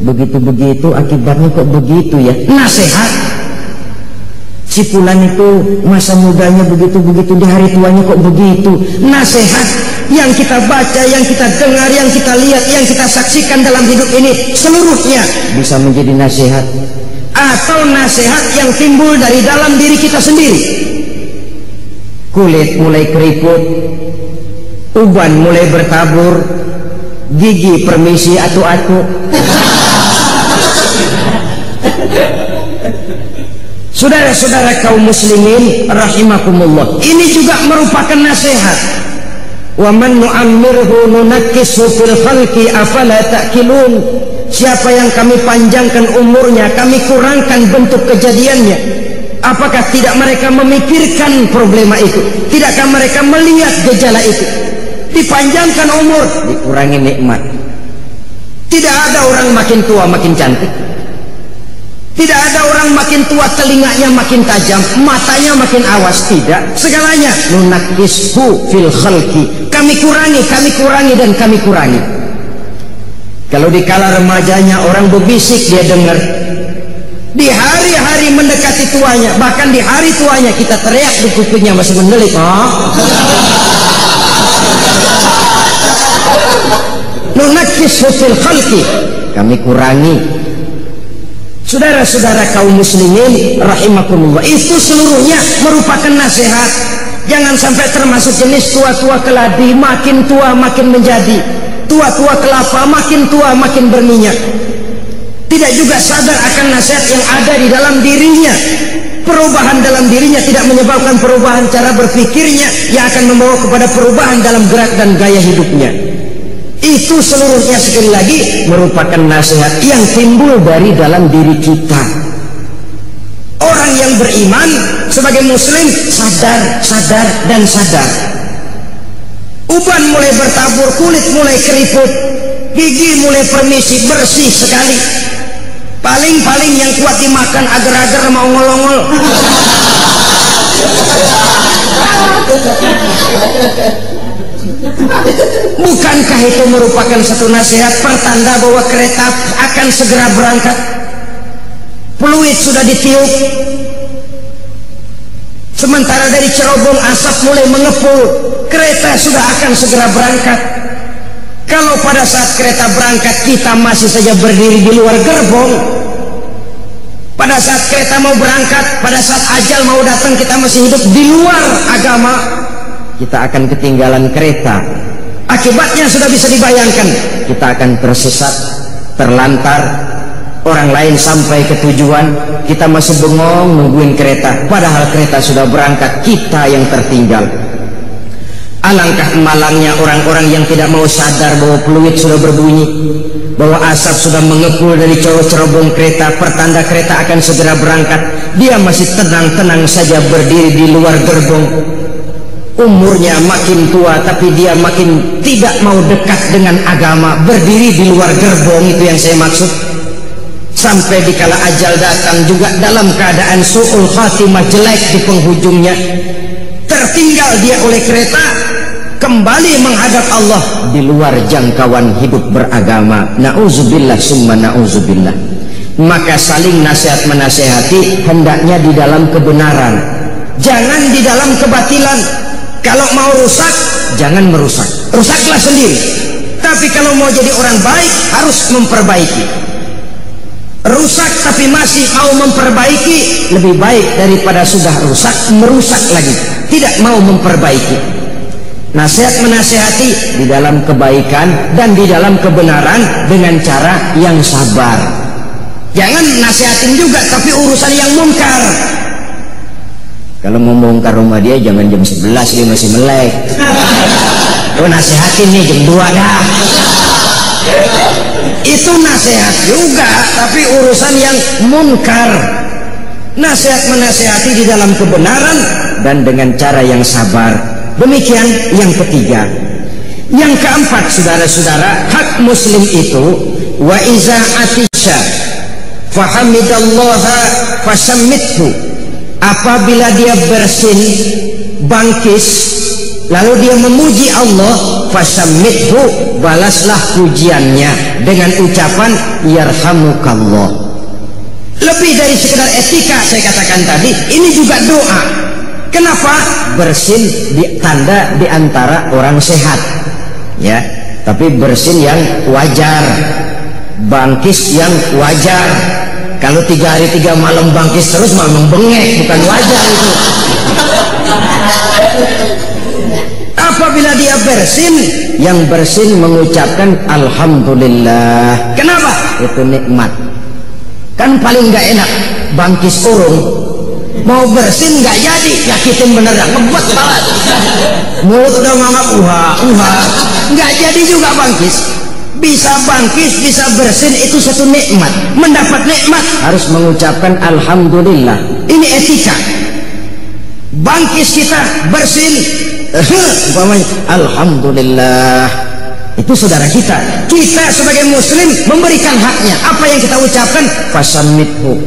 begitu-begitu, akibatnya kok begitu ya? Nasihat. Si Fulan itu masa mudanya begitu-begitu, di hari tuanya kok begitu? Nasihat. Yang kita baca, yang kita dengar, yang kita lihat, yang kita saksikan dalam hidup ini, seluruhnya bisa menjadi nasihat. Atau nasihat yang timbul dari dalam diri kita sendiri. Kulit mulai keriput, uban mulai bertabur, gigi permisi atu-atu. Saudara-saudara kaum muslimin rahimakumullah, ini juga merupakan nasihat. Wa man nu'ammirhu nunakkishu fil khalqi afala ta'qilun. Siapa yang kami panjangkan umurnya, kami kurangkan bentuk kejadiannya, apakah tidak mereka memikirkan problema itu? Tidakkah mereka melihat gejala itu? Dipanjangkan umur, dikurangi nikmat. Tidak ada orang makin tua makin cantik. Tidak ada orang makin tua telinganya makin tajam, matanya makin awas. Tidak, segalanya nunakkishu fil khalqi. Kami kurangi dan kami kurangi. Kalau di kala remajanya orang berbisik dia dengar. Di hari-hari mendekati tuanya, bahkan di hari tuanya kita teriak di kupingnya masih mendelik. Oh. Nunakkishu fil khalqi. Kami kurangi. Saudara-saudara kaum muslimin rahimakumullah, itu seluruhnya merupakan nasihat. Jangan sampai termasuk jenis tua-tua keladi, makin tua makin menjadi, tua-tua kelapa makin tua makin berminyak. Tidak juga sadar akan nasihat yang ada di dalam dirinya. Perubahan dalam dirinya tidak menyebabkan perubahan cara berpikirnya yang akan membawa kepada perubahan dalam gerak dan gaya hidupnya. Itu seluruhnya sekali lagi merupakan nasihat yang timbul dari dalam diri kita. Orang yang beriman sebagai muslim sadar dan sadar. Uban mulai bertabur, kulit mulai keriput, gigi mulai permisi, bersih sekali. Paling-paling yang kuat dimakan agar-agar mau ngolongol. Bukankah itu merupakan satu nasihat pertanda bahwa kereta akan segera berangkat? Fluid sudah ditiup, sementara dari cerobong asap mulai mengepul. Kereta sudah akan segera berangkat. Kalau pada saat kereta berangkat kita masih saja berdiri di luar gerbong, pada saat kereta mau berangkat, pada saat ajal mau datang kita masih hidup di luar agama, kita akan ketinggalan kereta. Akibatnya sudah bisa dibayangkan, kita akan tersesat, terlantar. Orang lain sampai ke tujuan, kita masih bengong nungguin kereta, padahal kereta sudah berangkat, kita yang tertinggal. Alangkah malangnya orang-orang yang tidak mau sadar bahwa fluid sudah berbunyi, bahwa asap sudah mengepul dari cerobong kereta, pertanda kereta akan segera berangkat. Dia masih tenang-tenang saja berdiri di luar gerbong. Umurnya makin tua tapi dia makin tidak mau dekat dengan agama, berdiri di luar gerbong. Itu yang saya maksud. Sampai dikala ajal datang juga dalam keadaan su'ul khatimah, jelek di penghujungnya, tertinggal dia oleh kereta, kembali menghadap Allah di luar jangkauan hidup beragama. Na'udzubillah summa na'udzubillah. Maka saling nasihat menasehati hendaknya di dalam kebenaran, jangan di dalam kebatilan. Kalau mau rusak, jangan merusak, rusaklah sendiri. Tapi kalau mau jadi orang baik, harus memperbaiki. Rusak tapi masih mau memperbaiki, lebih baik daripada sudah rusak merusak lagi, tidak mau memperbaiki. Nasihat menasehati di dalam kebaikan dan di dalam kebenaran dengan cara yang sabar. Jangan nasihatin juga tapi urusan yang mungkar. Kalau mau bongkar rumah dia jangan jam 11, dia masih melek. Lo nasihatin nih jam 2 dah. Itu nasihat juga tapi urusan yang munkar. Nasihat menasihati di dalam kebenaran dan dengan cara yang sabar. Demikian yang ketiga. Yang keempat, saudara-saudara, hak muslim itu wa iza atisha fahamidallaha fasammithu. Apabila dia bersin, bangkis, lalu dia memuji Allah, fasammithu, balaslah pujiannya dengan ucapan yarhamukallah. Lebih dari sekedar etika saya katakan tadi, ini juga doa. Kenapa? Bersin tanda di antara orang sehat, ya. Tapi bersin yang wajar, bangkis yang wajar. Kalau 3 hari 3 malam bangkis terus memang bengek, bukan wajar itu. Apabila dia bersin, yang bersin mengucapkan alhamdulillah. Kenapa? Itu nikmat. Kan paling nggak enak bangkis urung, mau bersin nggak jadi, yakitin beneran ngebet banget, mulut udah ngangap nggak jadi juga bangkis. Bisa bangkis, bisa bersin, itu satu nikmat. Mendapat nikmat harus mengucapkan alhamdulillah. Ini etika. Bangkis kita, bersin, alhamdulillah. Itu saudara kita. Kita sebagai muslim memberikan haknya. Apa yang kita ucapkan? Fasammithu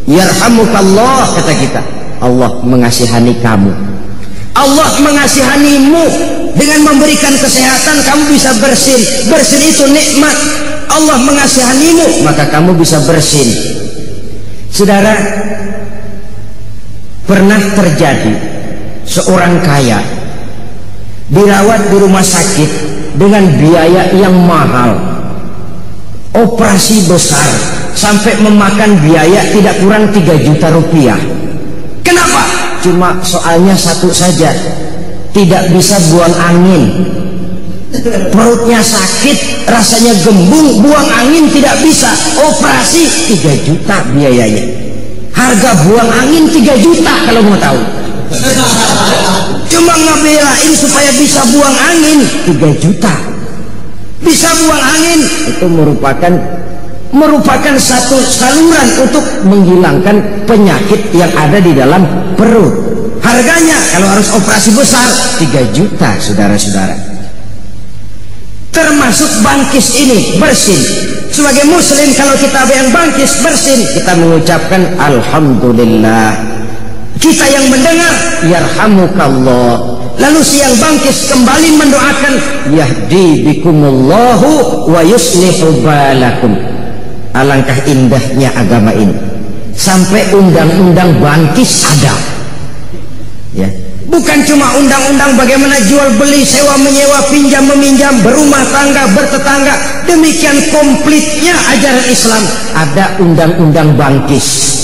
yarhamukallah, kata kita. Allah mengasihani kamu, Allah mengasihanimu. Dengan memberikan kesehatan kamu bisa bersin. Bersin itu nikmat. Allah mengasihanimu, maka kamu bisa bersin. Saudara, pernah terjadi seorang kaya dirawat di rumah sakit dengan biaya yang mahal, operasi besar sampai memakan biaya tidak kurang 3 juta rupiah. Kenapa? cuma soalnya satu saja, tidak bisa buang angin. Perutnya sakit, rasanya gembung, buang angin tidak bisa, operasi 3 juta biayanya. Harga buang angin 3 juta kalau mau tahu. Cuma ngebelain supaya bisa buang angin 3 juta. Bisa buang angin itu merupakan satu saluran untuk menghilangkan penyakit yang ada di dalam perut. Harganya kalau harus operasi besar 3 juta, saudara-saudara. Termasuk bangkis ini bersin. Sebagai muslim kalau kita yang bangkis bersin, kita mengucapkan alhamdulillah. Kita yang mendengar yarhamukallah. Lalu si yang bangkis kembali mendoakan yahdi bikumullahu wa yuslihu balakum. Alangkah indahnya agama ini, sampai undang-undang bangkis ada, ya. Bukan cuma undang-undang bagaimana jual beli, sewa menyewa, pinjam meminjam, berumah tangga, bertetangga. Demikian komplitnya ajaran Islam. Ada undang-undang bangkis.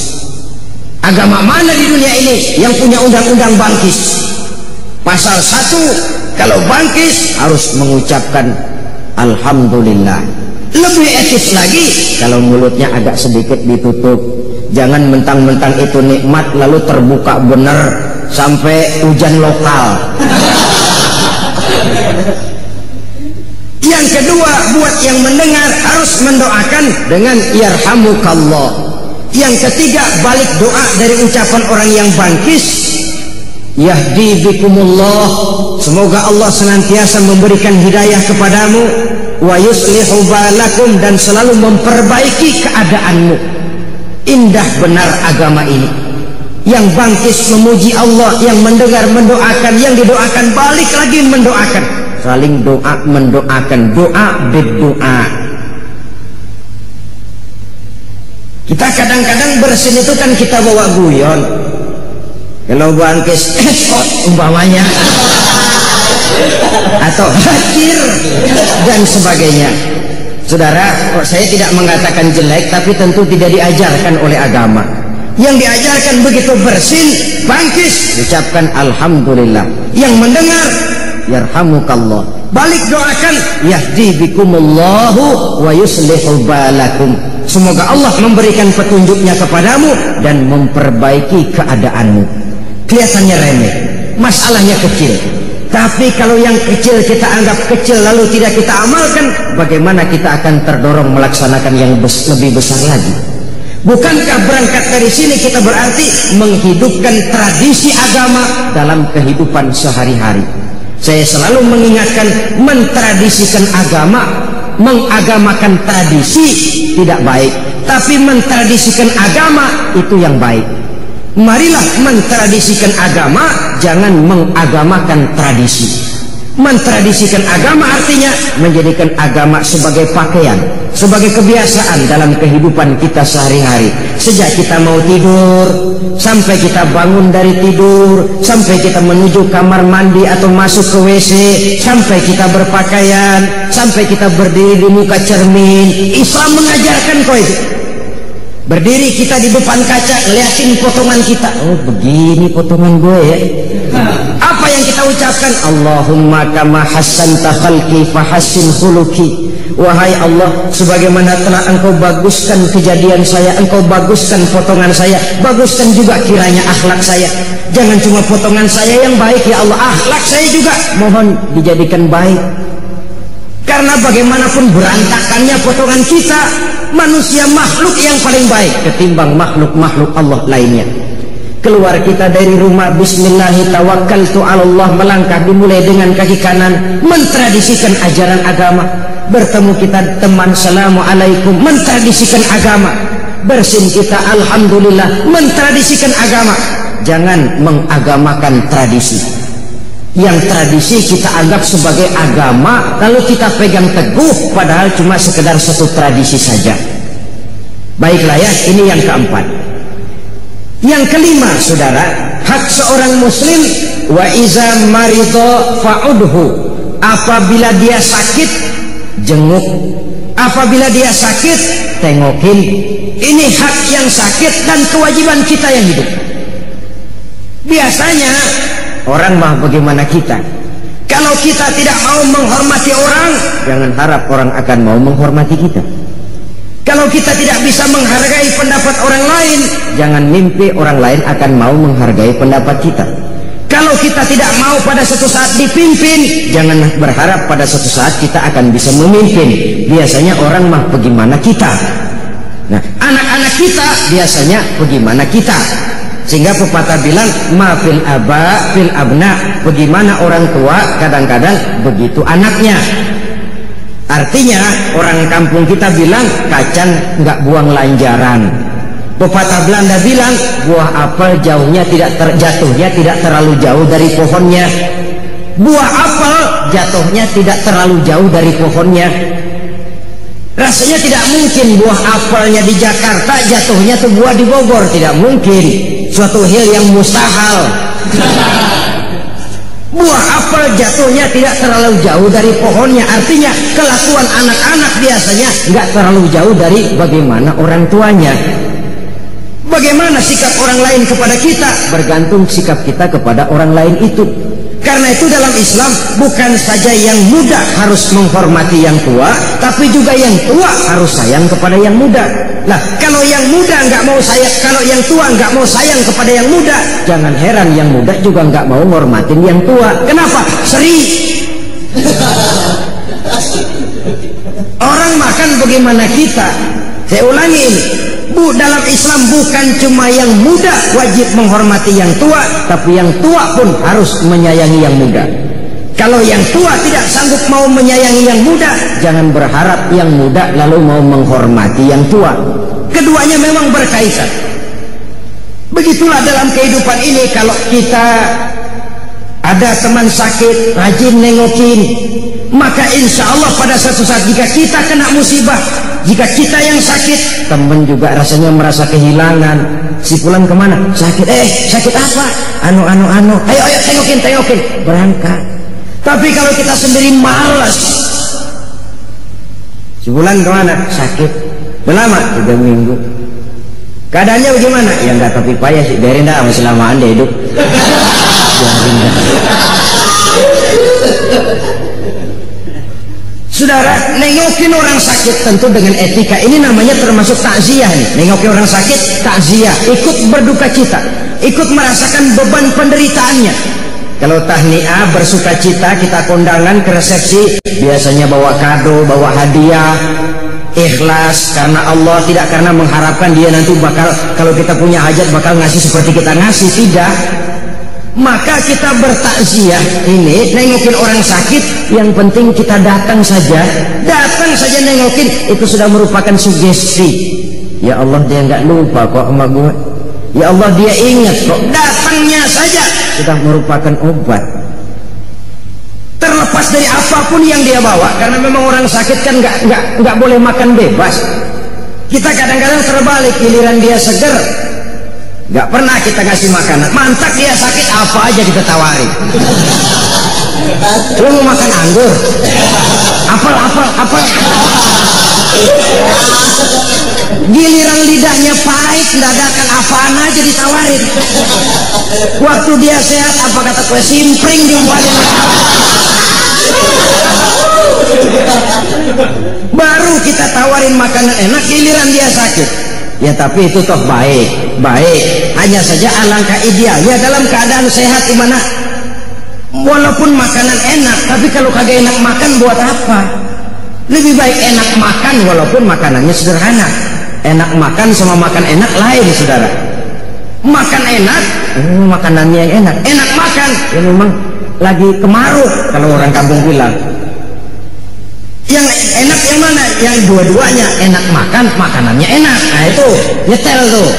Agama mana di dunia ini yang punya undang-undang bangkis? Pasal 1, kalau bangkis harus mengucapkan alhamdulillah. Lebih etis lagi kalau mulutnya agak sedikit ditutup. Jangan mentang-mentang itu nikmat lalu terbuka benar sampai hujan lokal. Yang kedua, buat yang mendengar harus mendoakan dengan yarhamukallah. Yang ketiga, balik doa dari ucapan orang yang bangkis, yahdi bikumullah, semoga Allah senantiasa memberikan hidayah kepadamu, wa yuslihu balakum, dan selalu memperbaiki keadaanmu. Indah benar agama ini. Yang bangkis memuji Allah, yang mendengar mendoakan, yang didoakan balik lagi mendoakan, saling doa mendoakan, doa berdoa. Kita kadang-kadang bersin itu kan kita bawa guyon. Kalau bangkis umpamanya atau hadir dan sebagainya. Saudara, saya tidak mengatakan jelek, tapi tentu tidak diajarkan oleh agama. Yang diajarkan begitu bersin, bangkis, ucapkan alhamdulillah. Yang mendengar, yarhamukallah. Balik doakan, yahdi bikumullahu wa yuslihu balakum. Semoga Allah memberikan petunjuknya kepadamu dan memperbaiki keadaanmu. Kelihatannya remeh, masalahnya kecil. Tapi kalau yang kecil kita anggap kecil lalu tidak kita amalkan, bagaimana kita akan terdorong melaksanakan yang lebih besar lagi? Bukankah berangkat dari sini kita berarti menghidupkan tradisi agama dalam kehidupan sehari-hari? Saya selalu mengingatkan, mentradisikan agama, mengagamakan tradisi tidak baik, tapi mentradisikan agama itu yang baik. Marilah mentradisikan agama, jangan mengagamakan tradisi. Mentradisikan agama artinya menjadikan agama sebagai pakaian, sebagai kebiasaan dalam kehidupan kita sehari-hari. Sejak kita mau tidur, sampai kita bangun dari tidur, sampai kita menuju kamar mandi atau masuk ke WC, sampai kita berpakaian, sampai kita berdiri di muka cermin. Islam mengajarkan kau itu. Berdiri kita di depan kaca, liatin potongan kita. Oh, begini potongan gue ya. Apa yang kita ucapkan? Allahumma kama hassanta khalqi fahassin khuluqi. Wahai Allah, sebagaimana telah engkau baguskan kejadian saya, engkau baguskan potongan saya, baguskan juga kiranya akhlak saya. Jangan cuma potongan saya yang baik ya Allah, akhlak saya juga mohon dijadikan baik. Karena bagaimanapun berantakannya potongan kita, manusia makhluk yang paling baik ketimbang makhluk-makhluk Allah lainnya. Keluar kita dari rumah, bismillahi tawakkaltu ala Allah, melangkah dimulai dengan kaki kanan, mentradisikan ajaran agama. Bertemu kita teman, assalamualaikum, mentradisikan agama. Bersin kita, alhamdulillah, mentradisikan agama. Jangan mengagamakan tradisi. Yang tradisi kita anggap sebagai agama, lalu kita pegang teguh, padahal cuma sekedar satu tradisi saja. Baiklah ya, ini yang keempat. Yang kelima, saudara, hak seorang muslim, wa iza maridho fa'udhu, apabila dia sakit, jenguk. Apabila dia sakit, tengokin. Ini hak yang sakit dan kewajiban kita yang hidup. Biasanya orang mah bagaimana kita? Kalau kita tidak mau menghormati orang, jangan harap orang akan mau menghormati kita. Kalau kita tidak bisa menghargai pendapat orang lain, jangan mimpi orang lain akan mau menghargai pendapat kita. Kalau kita tidak mau pada suatu saat dipimpin, jangan berharap pada suatu saat kita akan bisa memimpin. Biasanya orang mah bagaimana kita. Nah, anak-anak kita biasanya bagaimana kita. Sehingga pepatah bilang, ma fil aba fil abna. Bagaimana orang tua, kadang-kadang begitu anaknya. Artinya orang kampung kita bilang, kacang nggak buang lanjaran. Pepatah Belanda bilang, buah apel jatuhnya tidak terlalu jauh dari pohonnya. Buah apel jatuhnya tidak terlalu jauh dari pohonnya. Rasanya tidak mungkin buah apelnya di Jakarta jatuhnya tuh buah di Bogor, tidak mungkin. Suatu hal yang mustahil. Buah apel jatuhnya tidak terlalu jauh dari pohonnya. Artinya kelakuan anak-anak biasanya nggak terlalu jauh dari bagaimana orang tuanya. Bagaimana sikap orang lain kepada kita, bergantung sikap kita kepada orang lain itu. Karena itu dalam Islam bukan saja yang muda harus menghormati yang tua, tapi juga yang tua harus sayang kepada yang muda. Nah, kalau yang muda nggak mau sayang, kalau yang tua nggak mau sayang kepada yang muda, jangan heran yang muda juga nggak mau menghormatin yang tua. Kenapa? Seri. Orang makan bagaimana kita. Saya ulangi ini. Dalam Islam bukan cuma yang muda wajib menghormati yang tua, tapi yang tua pun harus menyayangi yang muda. Kalau yang tua tidak sanggup mau menyayangi yang muda, jangan berharap yang muda lalu mau menghormati yang tua. Keduanya memang berkaitan. Begitulah dalam kehidupan ini, kalau kita ada teman sakit, rajin nengokin, maka insya Allah pada suatu saat jika kita kena musibah, jika kita yang sakit, teman juga rasanya merasa kehilangan. Si fulan kemana? Sakit. Sakit apa? Anu. Ayo tengokin. Berangkat. Tapi kalau kita sendiri malas. Si fulan kemana? Sakit. Berlama? 3 minggu. Keadaannya bagaimana? Ya enggak, tapi payah sih. Biarin dah, masih lamaan deh hidup. Biarin dah. Saudara, nengokin orang sakit tentu dengan etika. Ini namanya termasuk takziah nih. Nengokin orang sakit, takziah. Ikut berduka cita, ikut merasakan beban penderitaannya. Kalau tahniah, bersuka cita, kita kondangan ke resepsi, biasanya bawa kado, bawa hadiah. Ikhlas karena Allah, tidak karena mengharapkan dia nanti bakal, kalau kita punya hajat bakal ngasih seperti kita ngasih. Tidak. Maka kita bertakziah ini, nengokin orang sakit, yang penting kita datang saja nengokin, itu sudah merupakan sugesti. Ya Allah, dia nggak lupa kok sama gue. Ya Allah, dia ingat kok. Datangnya saja sudah merupakan obat. Terlepas dari apapun yang dia bawa, karena memang orang sakit kan nggak boleh makan bebas. Kita kadang-kadang terbalik, giliran dia seger, nggak pernah kita ngasih makanan. Mantak dia sakit, apa aja kita tawarin. Lu mau makan anggur? Apel. Giliran lidahnya pahit, dadakan apaan aja ditawarin. Waktu dia sehat, apa kata kue simpring dibuatin. Baru kita tawarin makanan enak, giliran dia sakit. Ya tapi itu toh baik. Hanya saja alangkah idealnya dalam keadaan sehat, di mana walaupun makanan enak, tapi kalau kagak enak makan buat apa? Lebih baik enak makan walaupun makanannya sederhana. Enak makan sama makan enak lain, saudara. Makan enak, makanannya yang enak. Enak makan, ya memang lagi kemaruk kalau orang kampung bilang. Yang enak yang mana? Yang dua-duanya enak makan, makanannya enak. Nah itu nyetel tuh.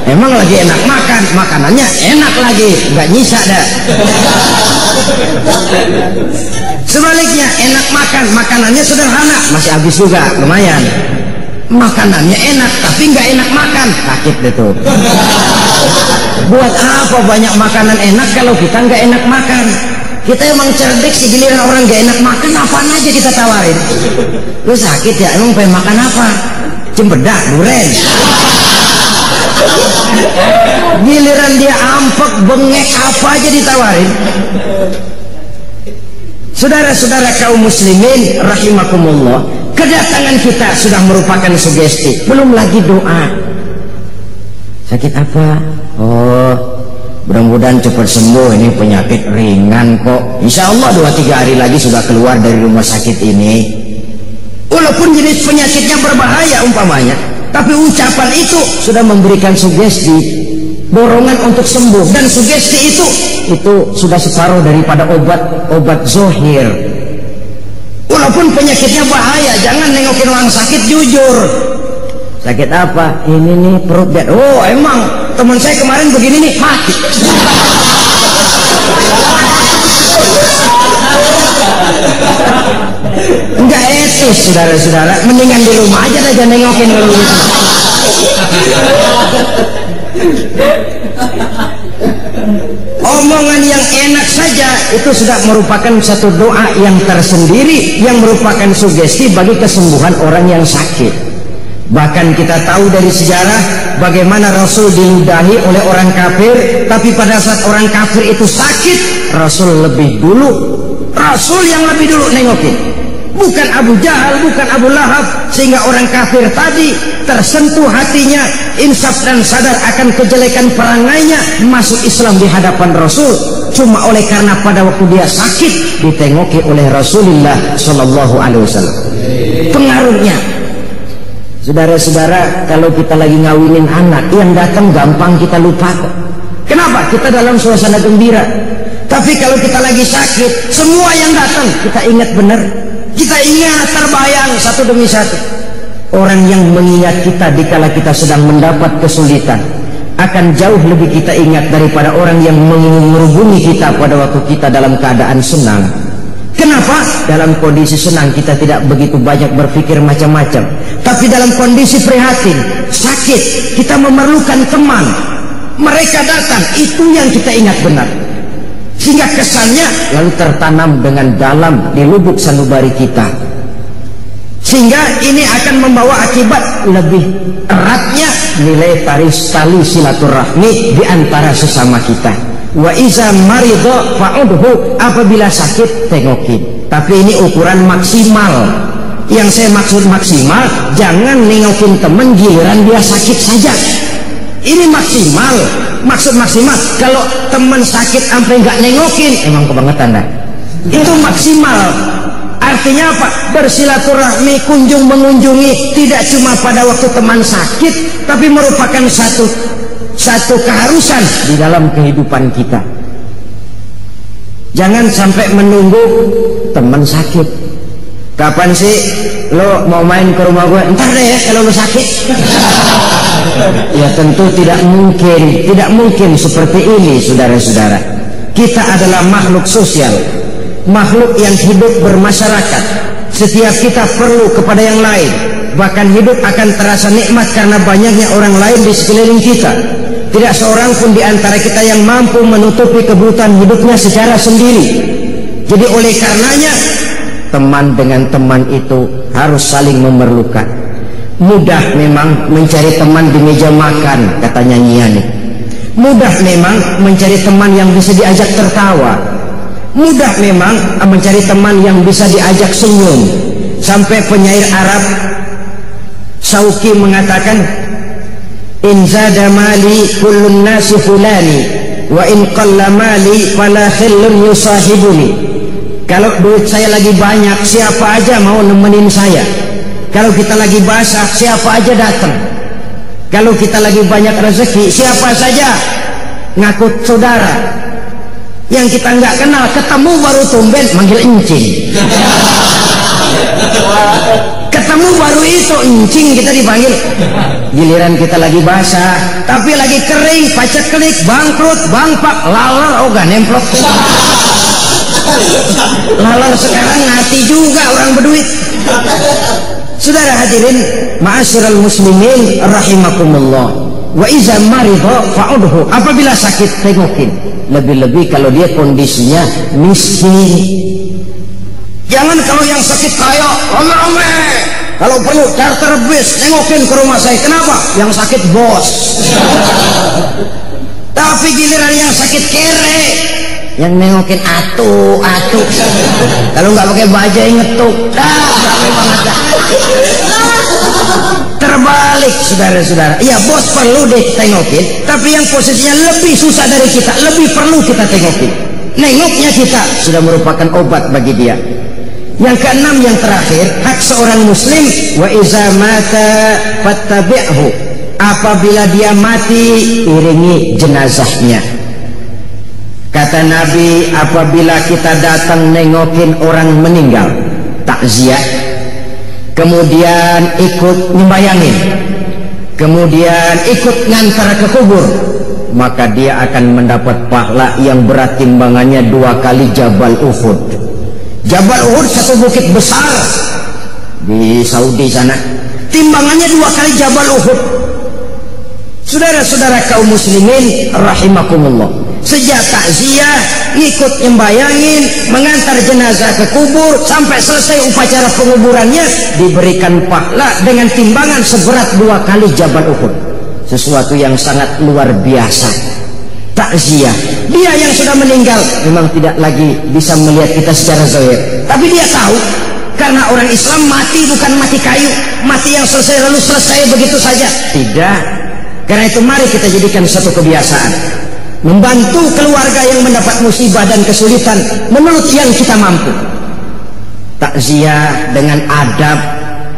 Emang lagi enak makan, makanannya enak lagi, nggak nyisa dah. Sebaliknya enak makan, makanannya sederhana, masih habis juga, lumayan. Makanannya enak, tapi nggak enak makan, sakit deh tuh. Buat apa banyak makanan enak kalau kita nggak enak makan? Kita emang cerdik sih, giliran orang gak enak makan, apaan aja kita tawarin. Lu sakit ya, emang pengen makan apa? Cempedak, duren. Giliran dia ampek, bengek, apa aja ditawarin. Saudara-saudara kaum muslimin rahimakumullah, kedatangan kita sudah merupakan sugesti. Belum lagi doa. Sakit apa? Oh, mudah-mudahan cepat sembuh, ini penyakit ringan kok. Insya Allah 2-3 hari lagi sudah keluar dari rumah sakit ini. Walaupun jenis penyakitnya berbahaya umpamanya, tapi ucapan itu sudah memberikan sugesti, dorongan untuk sembuh. Dan sugesti itu sudah separuh daripada obat zohir. Walaupun penyakitnya bahaya, jangan nengokin orang sakit, jujur. Sakit apa? Ini nih perut dia. Oh emang teman saya kemarin begini nih, mati. Enggak etis saudara-saudara. Mendingan di rumah aja aja nengokin dulu. Omongan yang enak saja itu sudah merupakan satu doa yang tersendiri, yang merupakan sugesti bagi kesembuhan orang yang sakit. Bahkan kita tahu dari sejarah bagaimana Rasul diludahi oleh orang kafir, tapi pada saat orang kafir itu sakit, Rasul lebih dulu, Rasul yang lebih dulu nengokin. Bukan Abu Jahal, bukan Abu Lahab, sehingga orang kafir tadi tersentuh hatinya, insaf dan sadar akan kejelekan perangainya, masuk Islam di hadapan Rasul. Cuma oleh karena pada waktu dia sakit ditengoki oleh Rasulullah Shallallahu Alaihi Wasallam. Pengaruhnya, saudara-saudara, kalau kita lagi ngawinin anak, yang datang gampang kita lupa. Kenapa? Kita dalam suasana gembira. Tapi kalau kita lagi sakit, semua yang datang kita ingat benar. Kita ingat terbayang satu demi satu. Orang yang mengingat kita dikala kita sedang mendapat kesulitan akan jauh lebih kita ingat daripada orang yang menghubungi kita pada waktu kita dalam keadaan senang. Kenapa? Dalam kondisi senang kita tidak begitu banyak berpikir macam-macam, tapi dalam kondisi prihatin, sakit, kita memerlukan teman. Mereka datang, itu yang kita ingat benar. Sehingga kesannya lalu tertanam dengan dalam di lubuk sanubari kita. Sehingga ini akan membawa akibat lebih eratnya nilai tali silaturahmi di antara sesama kita. Wa iza maridho fa'udhu, apabila sakit tengokin. Tapi ini ukuran maksimal. Yang saya maksud maksimal, jangan nengokin temen giliran dia sakit saja. Ini maksimal. Maksud maksimal, kalau teman sakit sampai nggak nengokin, emang kebangetan dah. Itu maksimal. Artinya apa? Bersilaturahmi, kunjung mengunjungi, tidak cuma pada waktu teman sakit, tapi merupakan satu keharusan di dalam kehidupan kita. Jangan sampai menunggu teman sakit. Kapan sih lo mau main ke rumah gue? Ntar deh ya kalau lo sakit. Ya tentu tidak mungkin seperti ini saudara-saudara. Kita adalah makhluk sosial, makhluk yang hidup bermasyarakat. Setiap kita perlu kepada yang lain. Bahkan hidup akan terasa nikmat karena banyaknya orang lain di sekeliling kita. Tidak seorang pun di antara kita yang mampu menutupi kebutuhan hidupnya secara sendiri. Jadi oleh karenanya teman dengan teman itu harus saling memerlukan. Mudah memang mencari teman di meja makan, kata nyanyian. Mudah memang mencari teman yang bisa diajak tertawa. Mudah memang mencari teman yang bisa diajak senyum. Sampai penyair Arab Sauki mengatakan, in zada mali kullun nasi fulani wa in qalla mali fala khillun yusahibuni. Kalau duit saya lagi banyak, siapa aja mau nemenin saya. Kalau kita lagi basah, siapa aja datang. Kalau kita lagi banyak rezeki, siapa saja ngaku saudara. Yang kita nggak kenal, ketemu baru tumben manggil encing. Ketemu baru itu encing kita dipanggil. Giliran kita lagi basah, tapi lagi kering, paceklik, bangkrut, bangpak, laler, gak nemplok. Laler sekarang ngati juga orang berduit. Saudara hadirin ma'asyiral muslimin rahimakumullah, wa iza maridho fa'udhu, apabila sakit tengokin. Lebih-lebih kalau dia kondisinya miskin. Jangan kalau yang sakit kaya rame-rame, kalau perlu charter bis tengokin ke rumah saya. Kenapa? Yang sakit bos. Tapi giliran yang sakit kere, yang nengokin atu. Kalau nggak pakai bajai ngetuk, terbalik saudara-saudara. Ya bos perlu ditengokin, tapi yang posisinya lebih susah dari kita, lebih perlu kita tengokin. Nengoknya kita sudah merupakan obat bagi dia. Yang keenam, yang terakhir, hak seorang muslim, wa iza mata fattabi'hu, apabila dia mati iringi jenazahnya. Kata Nabi, apabila kita datang nengokin orang meninggal, takziah, kemudian ikut nyembayangin, kemudian ikut ngantar ke kubur, maka dia akan mendapat pahala yang berat timbangannya 2 kali Jabal Uhud. Jabal Uhud satu bukit besar di Saudi sana, timbangannya 2 kali Jabal Uhud. Saudara-saudara kaum muslimin rahimakumullah, sejak takziah, ikut nyembayangin, mengantar jenazah ke kubur, sampai selesai upacara penguburannya, diberikan pahala dengan timbangan seberat 2 kali Jabal Uhud. Sesuatu yang sangat luar biasa. Takziah, dia yang sudah meninggal memang tidak lagi bisa melihat kita secara zahir, tapi dia tahu, karena orang Islam mati bukan mati kayu, mati yang selesai lalu selesai begitu saja. Tidak. Karena itu mari kita jadikan satu kebiasaan, membantu keluarga yang mendapat musibah dan kesulitan menurut yang kita mampu. Takziah dengan adab,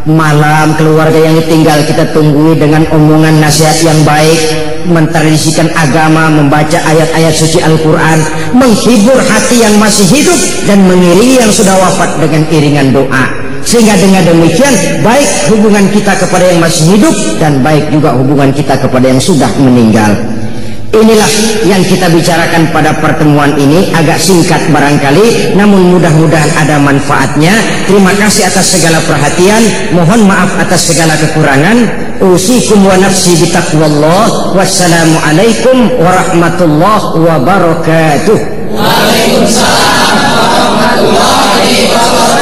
malam keluarga yang ditinggal kita tunggui dengan omongan nasihat yang baik, mentradisikan agama, membaca ayat-ayat suci Al-Quran, menghibur hati yang masih hidup, dan mengiringi yang sudah wafat dengan iringan doa. Sehingga dengan demikian baik hubungan kita kepada yang masih hidup, dan baik juga hubungan kita kepada yang sudah meninggal. Inilah yang kita bicarakan pada pertemuan ini, agak singkat barangkali, namun mudah-mudahan ada manfaatnya. Terima kasih atas segala perhatian, mohon maaf atas segala kekurangan. Usikum wa nafsi bitaqwallah. Wassalamualaikum warahmatullahi wabarakatuh. Waalaikumsalam warahmatullahi wabarakatuh.